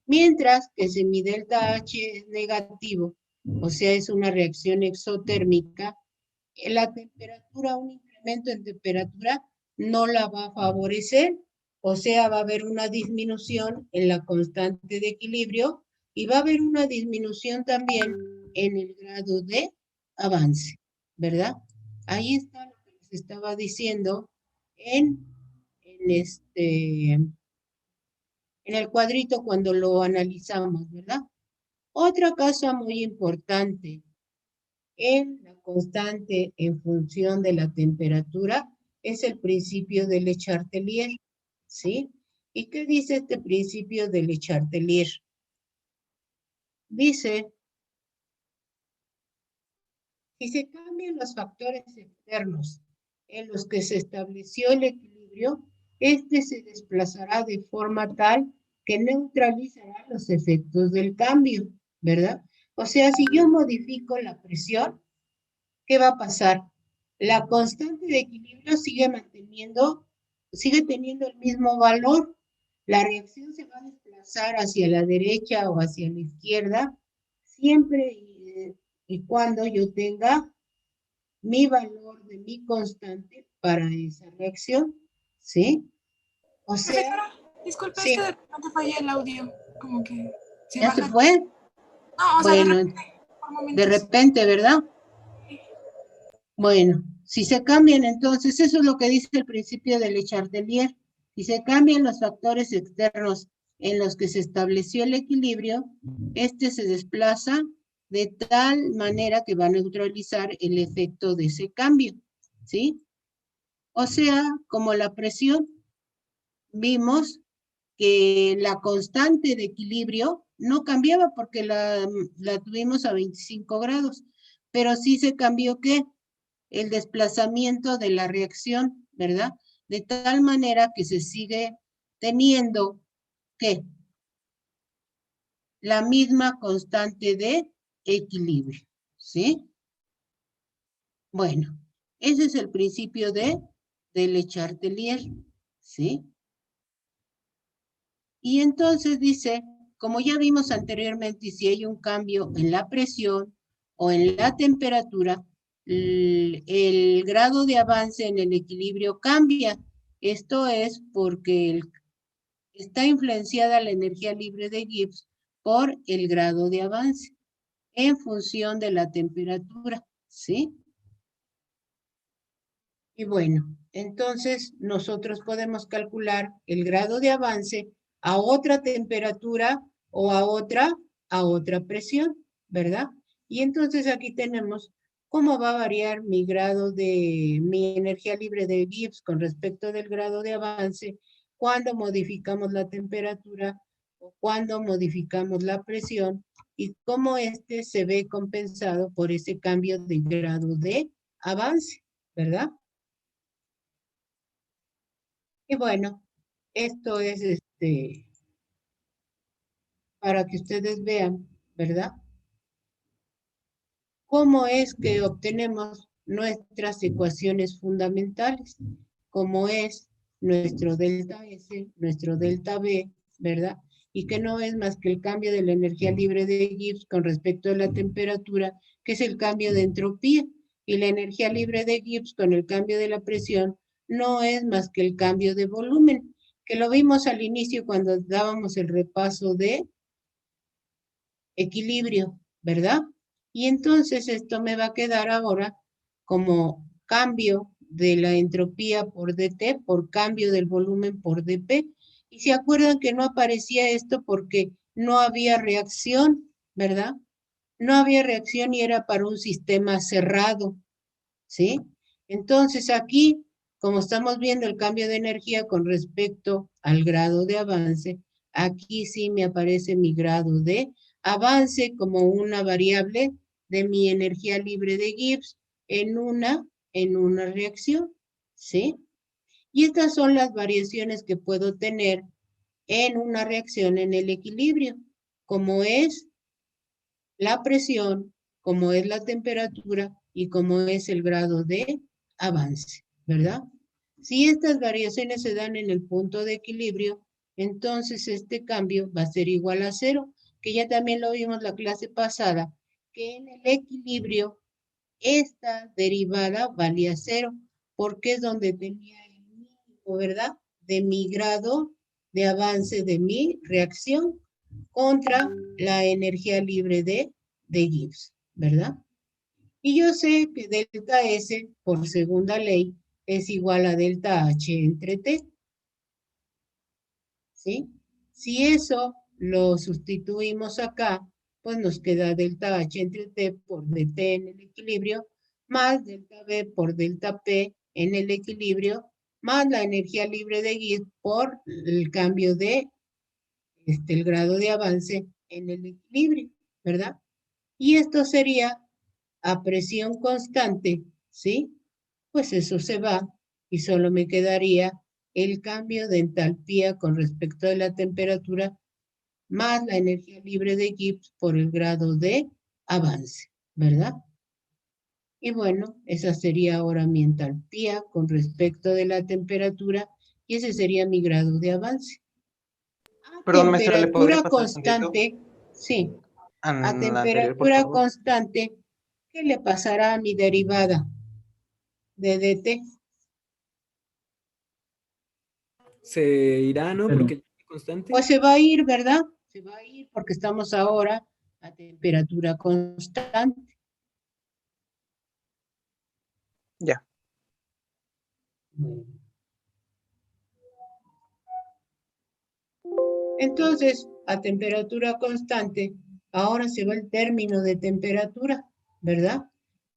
Mientras que si mi delta H es negativo, o sea es una reacción exotérmica, la temperatura, un incremento en temperatura no la va a favorecer, o sea va a haber una disminución en la constante de equilibrio y va a haber una disminución también en el grado de avance, ¿verdad? Ahí está lo que les estaba diciendo en el cuadrito cuando lo analizamos, ¿verdad? Otra cosa muy importante en la constante en función de la temperatura es el principio de Le Chatelier, ¿sí? ¿Y qué dice este principio de Le Chatelier? Dice, si se cambian los factores externos en los que se estableció el equilibrio, este se desplazará de forma tal que neutralizará los efectos del cambio, ¿verdad? O sea, si yo modifico la presión, ¿qué va a pasar? La constante de equilibrio sigue teniendo el mismo valor. La reacción se va a desplazar hacia la derecha o hacia la izquierda, siempre y cuando yo tenga mi valor de mi constante para esa reacción, ¿sí? O sea... Profesora, disculpe, sí. es que de repente falla el audio, como que se ¿Ya baja. se fue? No, o sea, de repente, ¿verdad? Bueno, si se cambian entonces, eso es lo que dice el principio de Le Chatelier. Si se cambian los factores externos en los que se estableció el equilibrio, este se desplaza de tal manera que va a neutralizar el efecto de ese cambio, ¿sí? O sea, como la presión, vimos que la constante de equilibrio no cambiaba porque la tuvimos a 25 grados, pero sí se cambió, ¿qué? El desplazamiento de la reacción, ¿verdad? De tal manera que se sigue teniendo, ¿qué? La misma constante de equilibrio, ¿sí? Bueno, ese es el principio de Le Chatelier, ¿sí? Y entonces dice, como ya vimos anteriormente, si hay un cambio en la presión o en la temperatura, el grado de avance en el equilibrio cambia. Esto es porque está influenciada la energía libre de Gibbs por el grado de avance en función de la temperatura, ¿sí? Y bueno, entonces nosotros podemos calcular el grado de avance a otra temperatura o a otra presión, ¿verdad? Y entonces aquí tenemos cómo va a variar mi grado de, mi energía libre de Gibbs con respecto del grado de avance cuando modificamos la temperatura o cuando modificamos la presión y cómo este se ve compensado por ese cambio de grado de avance, ¿verdad? Y bueno, esto es para que ustedes vean, ¿verdad? ¿Cómo es que obtenemos nuestras ecuaciones fundamentales? Como es nuestro delta S, nuestro delta B, ¿verdad? Y que no es más que el cambio de la energía libre de Gibbs con respecto a la temperatura, que es el cambio de entropía. Y la energía libre de Gibbs con el cambio de la presión no es más que el cambio de volumen, que lo vimos al inicio cuando dábamos el repaso de equilibrio, ¿verdad? Y entonces esto me va a quedar ahora como cambio de la entropía por dt por cambio del volumen por dp. Y se acuerdan que no aparecía esto porque no había reacción, ¿verdad? No había reacción y era para un sistema cerrado, ¿sí? Entonces aquí, como estamos viendo el cambio de energía con respecto al grado de avance, aquí sí me aparece mi grado de avance como una variable de mi energía libre de Gibbs en una reacción, ¿sí? Y estas son las variaciones que puedo tener en una reacción en el equilibrio, como es la presión, como es la temperatura y como es el grado de avance, ¿verdad? Si estas variaciones se dan en el punto de equilibrio, entonces este cambio va a ser igual a 0, que ya también lo vimos la clase pasada, que en el equilibrio esta derivada valía 0, porque es donde tenía el mínimo, ¿verdad? De mi grado de avance de mi reacción contra la energía libre de Gibbs, ¿verdad? Y yo sé que delta S por segunda ley es igual a delta H entre T, ¿sí? Si eso lo sustituimos acá, pues nos queda delta H entre T por dt en el equilibrio, más delta B por delta P en el equilibrio, más la energía libre de Gibbs por el cambio de el grado de avance en el equilibrio, ¿verdad? Y esto sería a presión constante, ¿sí? Pues eso se va y solo me quedaría el cambio de entalpía con respecto a la temperatura más la energía libre de Gibbs por el grado de avance, ¿verdad? Y bueno, esa sería ahora mi entalpía con respecto de la temperatura y ese sería mi grado de avance. Perdón, maestra, ¿le podría Temperatura pasar constante, sí. A la anterior, por temperatura favor? constante, ¿qué le pasará a mi derivada de dt? Se irá, ¿no? Porque es constante. Pues se va a ir, ¿verdad? Se va a ir porque estamos ahora a temperatura constante. Ya. Entonces, a temperatura constante, ahora se va el término de temperatura, ¿verdad?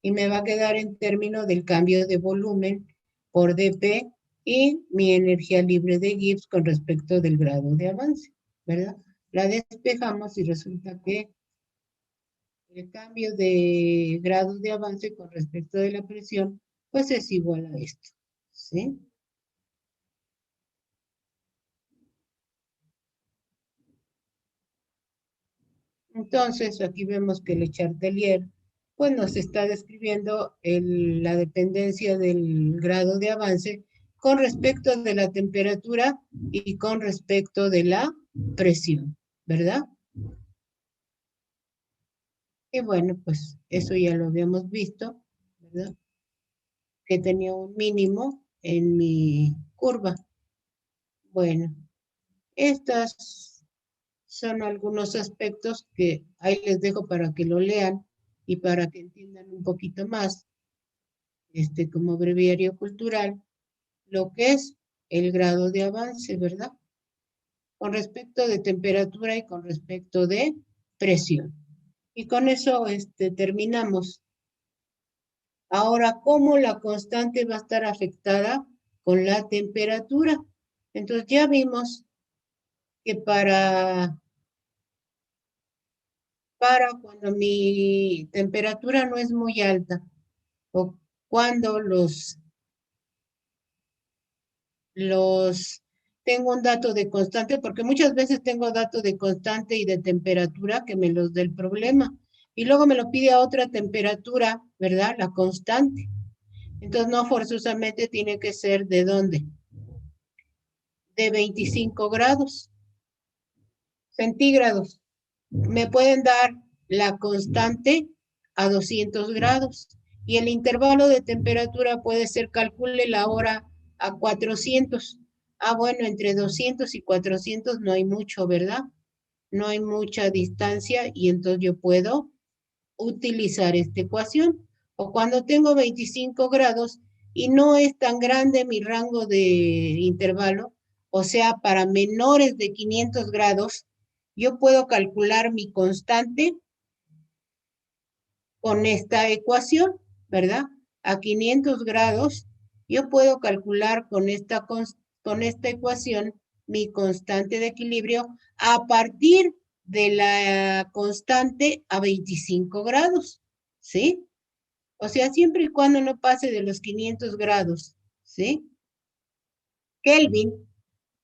Y me va a quedar en término del cambio de volumen por dp y mi energía libre de Gibbs con respecto del grado de avance, ¿verdad? La despejamos y resulta que el cambio de grado de avance con respecto de la presión, pues es igual a esto, ¿sí? Entonces, aquí vemos que Le Chatelier, pues nos está describiendo la dependencia del grado de avance con respecto de la temperatura y con respecto de la presión, ¿verdad? Y bueno, pues eso ya lo habíamos visto, ¿verdad? Que tenía un mínimo en mi curva. Bueno, estas son algunos aspectos que ahí les dejo para que lo lean y para que entiendan un poquito más, como breviario cultural, lo que es el grado de avance, ¿verdad? Con respecto de temperatura y con respecto de presión. Y con eso terminamos. Ahora, ¿cómo la constante va a estar afectada con la temperatura? Entonces ya vimos que para cuando mi temperatura no es muy alta o cuando tengo un dato de constante, porque muchas veces tengo datos de constante y de temperatura que me los da el problema, y luego me lo pide a otra temperatura, ¿verdad? La constante. Entonces no forzosamente tiene que ser ¿de dónde? De 25 grados centígrados. Me pueden dar la constante a 200 grados y el intervalo de temperatura puede ser, calcule la hora a 400. Ah, bueno, entre 200 y 400 no hay mucho, ¿verdad? No hay mucha distancia y entonces yo puedo utilizar esta ecuación. O cuando tengo 25 grados y no es tan grande mi rango de intervalo, o sea, para menores de 500 grados, yo puedo calcular mi constante con esta ecuación, ¿verdad? A 500 grados, yo puedo calcular con esta ecuación mi constante de equilibrio a partir de la constante a 25 grados, ¿sí? O sea, siempre y cuando no pase de los 500 grados, ¿sí? Kelvin,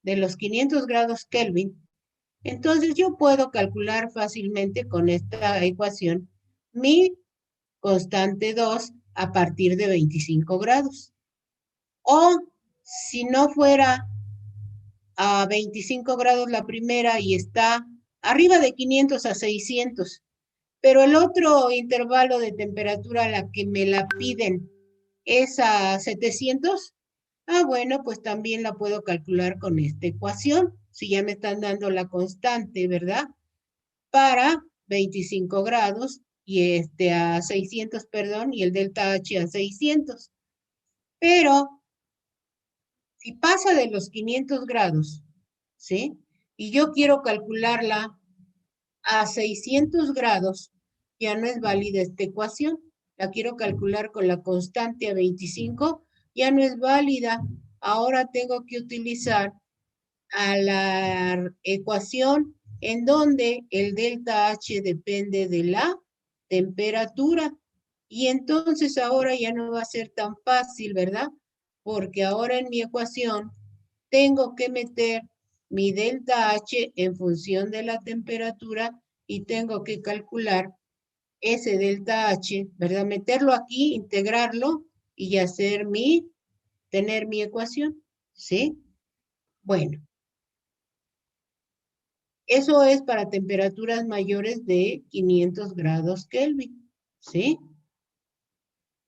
de los 500 grados Kelvin, entonces yo puedo calcular fácilmente con esta ecuación mi constante 2 a partir de 25 grados. O si no fuera a 25 grados la primera y está arriba de 500 a 600, pero el otro intervalo de temperatura a la que me la piden es a 700, ah, bueno, pues también la puedo calcular con esta ecuación, si ya me están dando la constante, ¿verdad? Para 25 grados y a 600, perdón, y el delta H a 600. Pero si pasa de los 500 grados, ¿sí? Y yo quiero calcularla a 600 grados, ya no es válida esta ecuación. La quiero calcular con la constante a 25, ya no es válida. Ahora tengo que utilizar a la ecuación en donde el delta H depende de la temperatura. Y entonces ahora ya no va a ser tan fácil, ¿verdad? Porque ahora en mi ecuación tengo que meter mi delta H en función de la temperatura y tengo que calcular ese delta H, ¿verdad? Meterlo aquí, integrarlo y tener mi ecuación, ¿sí? Bueno, eso es para temperaturas mayores de 500 grados Kelvin, ¿sí?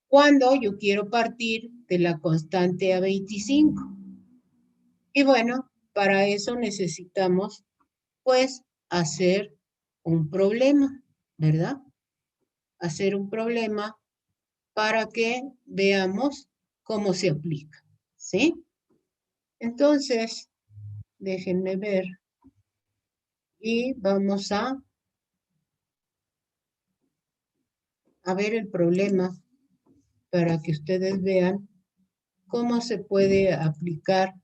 Cuando yo quiero partir de la constante a 25. Y bueno, para eso necesitamos, pues, hacer un problema, ¿verdad? Hacer un problema para que veamos cómo se aplica, ¿sí? Entonces, déjenme ver y vamos a ver el problema para que ustedes vean cómo se puede aplicar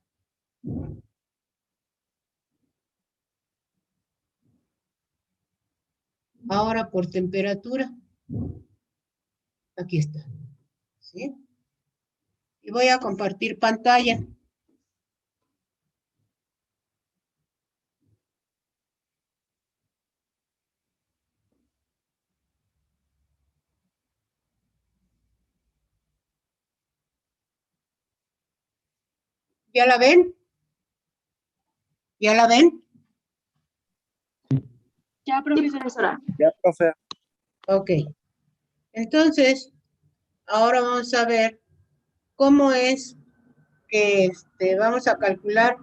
ahora por temperatura. Aquí está, ¿sí? Y voy a compartir pantalla. ¿Ya la ven? ¿Ya la ven? Ya, profesora. Ya, profe. Ok. Entonces, ahora vamos a ver cómo es que vamos a calcular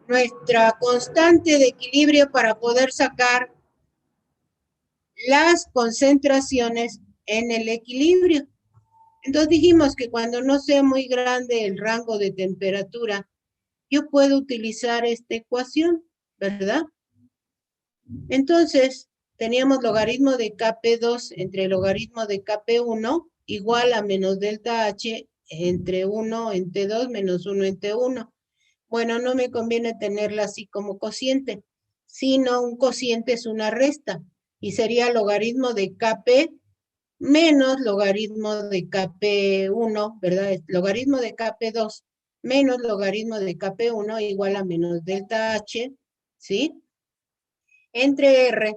nuestra constante de equilibrio para poder sacar las concentraciones en el equilibrio. Entonces dijimos que cuando no sea muy grande el rango de temperatura, yo puedo utilizar esta ecuación, ¿verdad? Entonces, teníamos logaritmo de Kp2 entre logaritmo de Kp1 igual a menos delta H entre 1 en T2 menos 1 en T1. Bueno, no me conviene tenerla así como cociente, sino un cociente es una resta y sería logaritmo de Kp menos logaritmo de Kp1, ¿verdad? Logaritmo de Kp2 menos logaritmo de Kp1 igual a menos delta H, ¿sí? Entre R,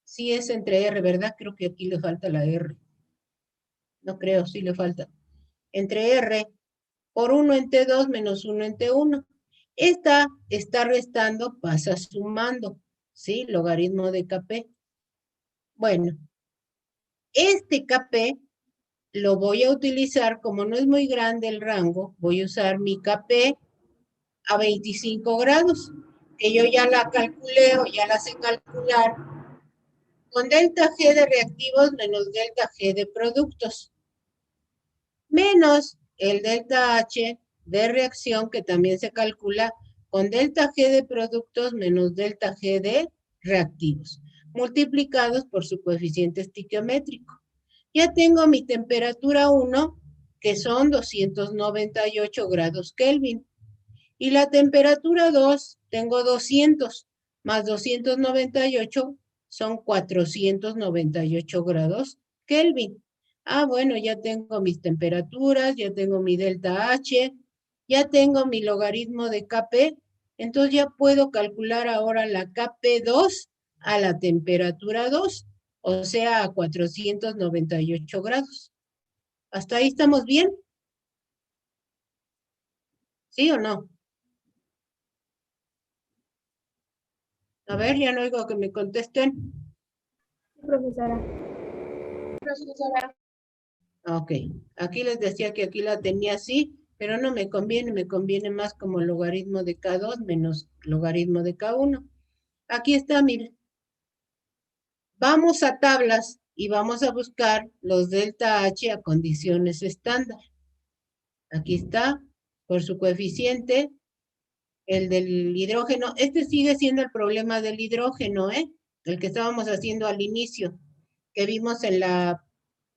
sí es entre R, ¿verdad? Creo que aquí le falta la R. No creo, sí le falta. Entre R por 1 en T2 menos 1 en T1. Esta está restando, pasa sumando, ¿sí? Logaritmo de Kp. Bueno, este Kp lo voy a utilizar, como no es muy grande el rango, voy a usar mi Kp a 25 grados, que yo ya la calculé o ya la sé calcular, con delta G de reactivos menos delta G de productos, menos el delta H de reacción, que también se calcula con delta G de productos menos delta G de reactivos, multiplicados por su coeficiente estiquiométrico. Ya tengo mi temperatura 1, que son 298 grados Kelvin. Y la temperatura 2, tengo 200, más 298 son 498 grados Kelvin. Ah, bueno, ya tengo mis temperaturas, ya tengo mi delta H, ya tengo mi logaritmo de Kp, entonces ya puedo calcular ahora la Kp2 a la temperatura 2, o sea, a 498 grados. ¿Hasta ahí estamos bien? ¿Sí o no? A ver, ya no oigo que me contesten. Profesora. Ok, aquí les decía que aquí la tenía así, pero no me conviene más como logaritmo de K2 menos logaritmo de K1. Aquí está, miren. Vamos a tablas y vamos a buscar los delta H a condiciones estándar. Aquí está, por su coeficiente, el del hidrógeno. Este sigue siendo el problema del hidrógeno, ¿eh? El que estábamos haciendo al inicio, que vimos en la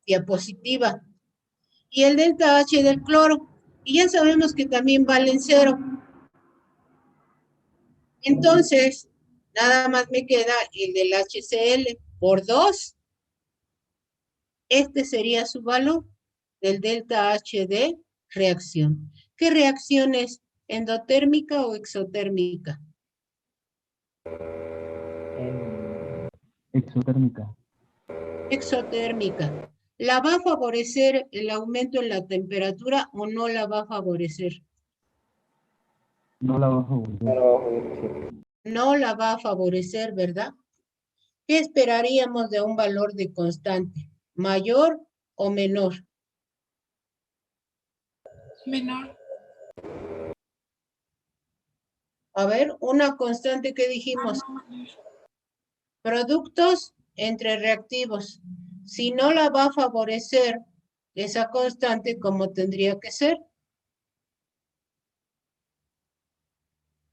diapositiva. Y el delta H del cloro. Y ya sabemos que también valen 0. Entonces, nada más me queda el del HCl por 2. Este sería su valor del delta H de reacción. ¿Qué reacción es? ¿Endotérmica o exotérmica? Exotérmica. Exotérmica. ¿La va a favorecer el aumento en la temperatura o no la va a favorecer? No la bajo. No la va a favorecer, ¿verdad? ¿Qué esperaríamos de un valor de constante? ¿Mayor o menor? Menor. A ver, una constante que dijimos. Productos entre reactivos. Si no la va a favorecer esa constante, ¿cómo tendría que ser?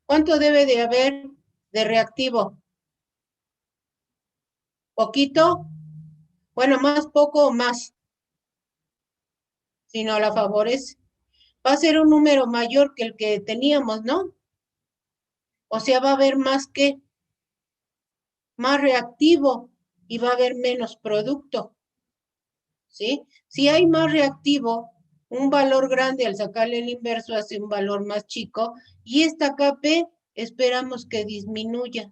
¿Cuánto debe de haber de reactivo? ¿Poquito? Bueno, más poco o más. Si no la favorece. Va a ser un número mayor que el que teníamos, ¿no? O sea, va a haber más reactivo y va a haber menos producto. ¿Sí? Si hay más reactivo, un valor grande al sacarle el inverso hace un valor más chico y esta Kp esperamos que disminuya,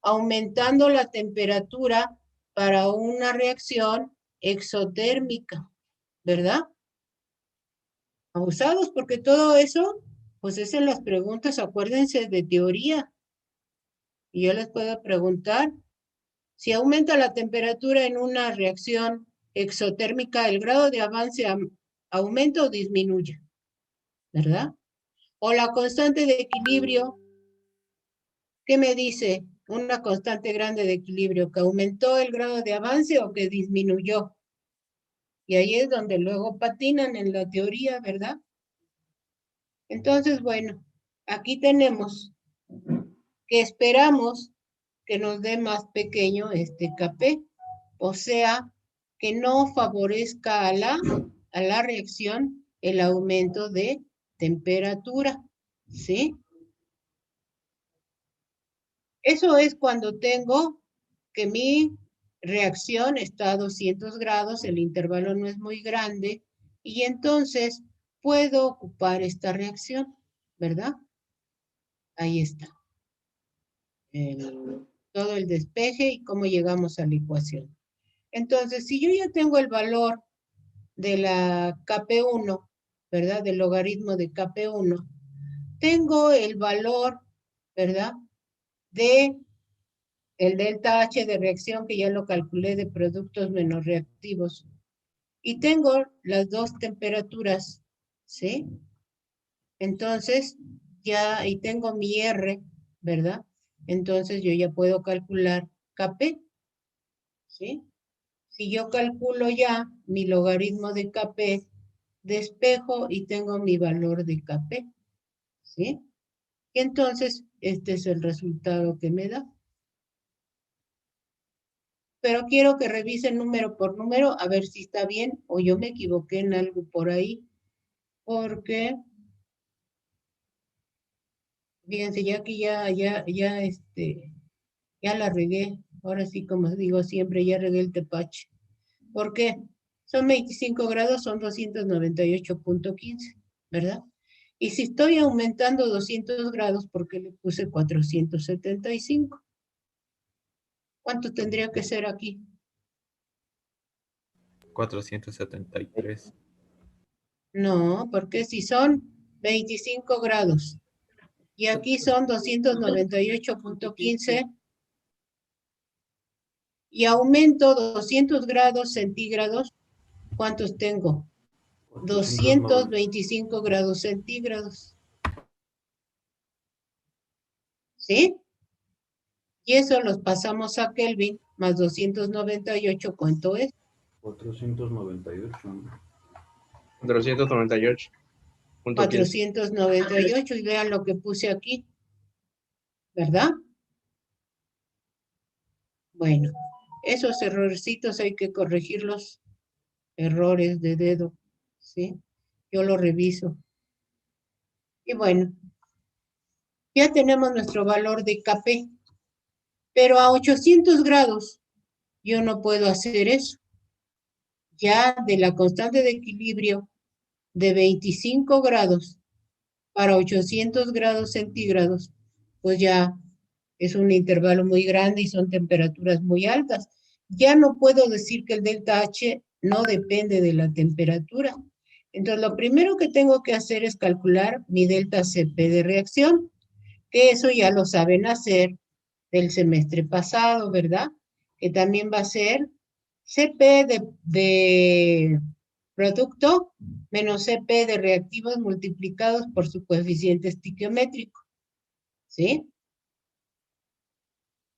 aumentando la temperatura para una reacción exotérmica, ¿verdad? Abusados porque todo eso Pues es en las preguntas, acuérdense de teoría. Y yo les puedo preguntar, si aumenta la temperatura en una reacción exotérmica, ¿el grado de avance aumenta o disminuye? ¿Verdad? O la constante de equilibrio, ¿qué me dice? Una constante grande de equilibrio, ¿que aumentó el grado de avance o que disminuyó? Y ahí es donde luego patinan en la teoría, ¿verdad? Entonces, bueno, aquí tenemos que esperamos que nos dé más pequeño este Kp, o sea, que no favorezca a la reacción el aumento de temperatura, ¿sí? Eso es cuando tengo que mi reacción está a 200 grados, el intervalo no es muy grande, y entonces puedo ocupar esta reacción, ¿verdad? Ahí está. Todo el despeje y cómo llegamos a la ecuación. Entonces, si yo ya tengo el valor de la Kp1, ¿verdad? Del logaritmo de Kp1, tengo el valor, ¿verdad? De el delta H de reacción, que ya lo calculé, de productos menos reactivos. Y tengo las dos temperaturas, ¿sí? Entonces, ya, y tengo mi R, ¿verdad? Entonces yo ya puedo calcular Kp, ¿sí? Si yo calculo ya mi logaritmo de Kp, despejo y tengo mi valor de Kp, ¿sí? Y entonces, este es el resultado que me da. Pero quiero que revisen número por número a ver si está bien o yo me equivoqué en algo por ahí. Porque, fíjense, ya que ya la regué. Ahora sí, como digo siempre, ya regué el tepache. ¿Por qué? Son 25 grados, son 298.15, ¿verdad? Y si estoy aumentando 200 grados, ¿por qué le puse 475? ¿Cuánto tendría que ser aquí? 473. No, porque si son 25 grados y aquí son 298.15 y aumento 200 grados centígrados, ¿cuántos tengo? 225 grados centígrados. ¿Sí? Y eso los pasamos a Kelvin, más 298, ¿cuánto es? 498. 498. 498, y vean lo que puse aquí, ¿verdad? Bueno, esos errorcitos hay que corregirlos, errores de dedo, ¿sí? Yo lo reviso. Y bueno, ya tenemos nuestro valor de Kp, pero a 800 grados yo no puedo hacer eso. Ya de la constante de equilibrio de 25 grados para 800 grados centígrados, pues ya es un intervalo muy grande y son temperaturas muy altas. Ya no puedo decir que el delta H no depende de la temperatura. Entonces, lo primero que tengo que hacer es calcular mi delta Cp de reacción, que eso ya lo saben hacer del semestre pasado, ¿verdad? Que también va a ser Cp de producto menos Cp de reactivos multiplicados por su coeficiente estiquiométrico, ¿sí?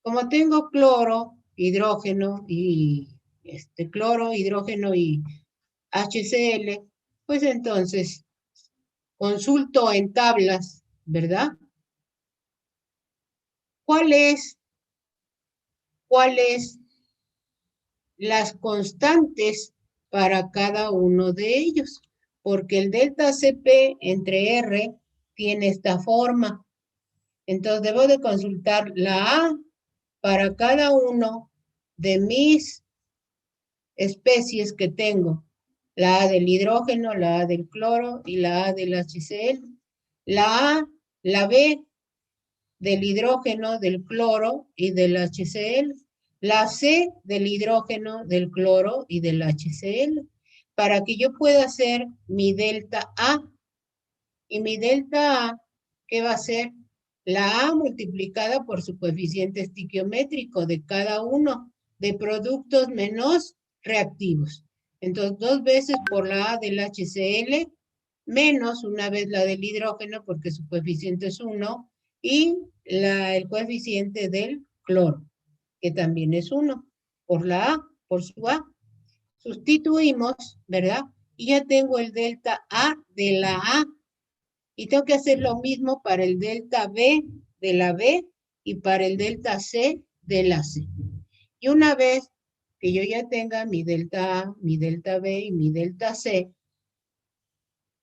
Como tengo cloro, hidrógeno y cloro, hidrógeno y HCl, pues entonces consulto en tablas, ¿verdad? ¿Cuáles las constantes para cada uno de ellos? Porque el delta Cp entre R tiene esta forma. Entonces debo de consultar la A para cada uno de mis especies que tengo. La A del hidrógeno, la A del cloro y la A del HCl. La A, la B del hidrógeno, del cloro y del HCl. La C del hidrógeno, del cloro y del HCl. Para que yo pueda hacer mi delta A. Y mi delta A, ¿qué va a ser? La A multiplicada por su coeficiente estiquiométrico de cada uno de productos menos reactivos. Entonces, 2 veces por la A del HCl, menos una vez la del hidrógeno, porque su coeficiente es 1, y el coeficiente del cloro, que también es 1, por la A, por su A. Sustituimos, ¿verdad? Y ya tengo el delta A de la A. Y tengo que hacer lo mismo para el delta B de la B y para el delta C de la C. Y una vez que yo ya tenga mi delta A, mi delta B y mi delta C,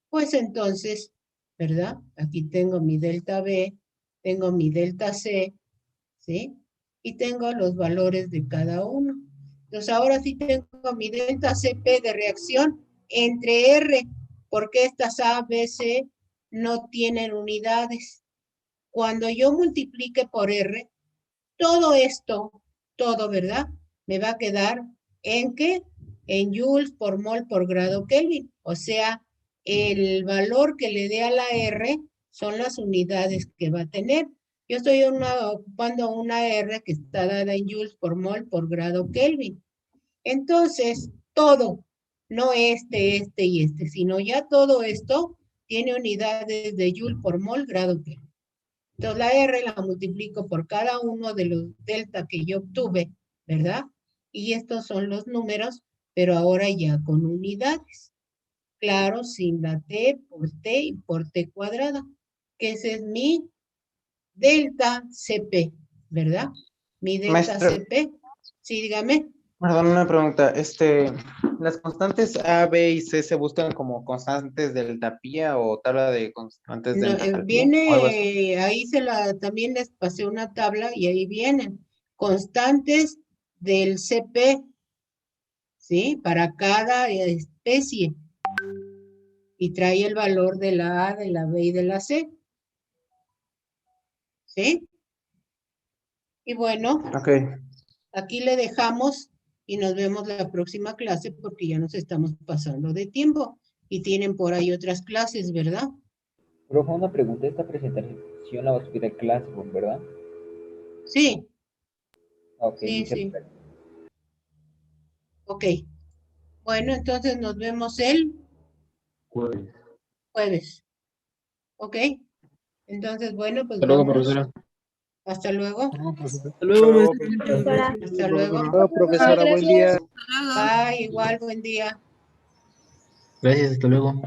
pues entonces, ¿verdad? Aquí tengo mi delta B, tengo mi delta C, ¿sí? Y tengo los valores de cada uno. Entonces ahora sí tengo mi delta CP de reacción entre R, porque estas A, B, C no tienen unidades. Cuando yo multiplique por R, todo esto, todo, ¿verdad? Me va a quedar en ¿qué? En joules por mol por grado Kelvin. O sea, el valor que le dé a la R son las unidades que va a tener. Yo estoy ocupando una R que está dada en joules por mol por grado Kelvin. Entonces, todo, no este y este, sino ya todo esto tiene unidades de joule por mol grado Kelvin. Entonces, la R la multiplico por cada uno de los delta que yo obtuve, ¿verdad? Y estos son los números, pero ahora ya con unidades. Claro, sin la T por T y por T cuadrada, que ese es mi delta CP, ¿verdad? Mi delta Maestra. CP. Sí, dígame. Perdón, una pregunta. ¿Las constantes A, B y C se buscan como constantes del tapía o tabla de constantes No, del tapía? viene, ahí también les pasé una tabla y ahí vienen constantes del CP, ¿sí? Para cada especie. Y trae el valor de la A, de la B y de la C. ¿Sí? Y bueno, aquí le dejamos y nos vemos la próxima clase porque ya nos estamos pasando de tiempo. Y tienen por ahí otras clases, ¿verdad? Profe, una pregunta, esta presentación la va a subir al Classroom, ¿verdad? Sí. Ok, sí, sí. Ok. Bueno, entonces nos vemos el jueves. Ok. Entonces, bueno, pues Hasta luego, vamos. profesora. Hasta luego. Hasta luego, maestra. Hasta luego. Hasta profesora, buen día. Bye, igual, buen día. Gracias, hasta luego.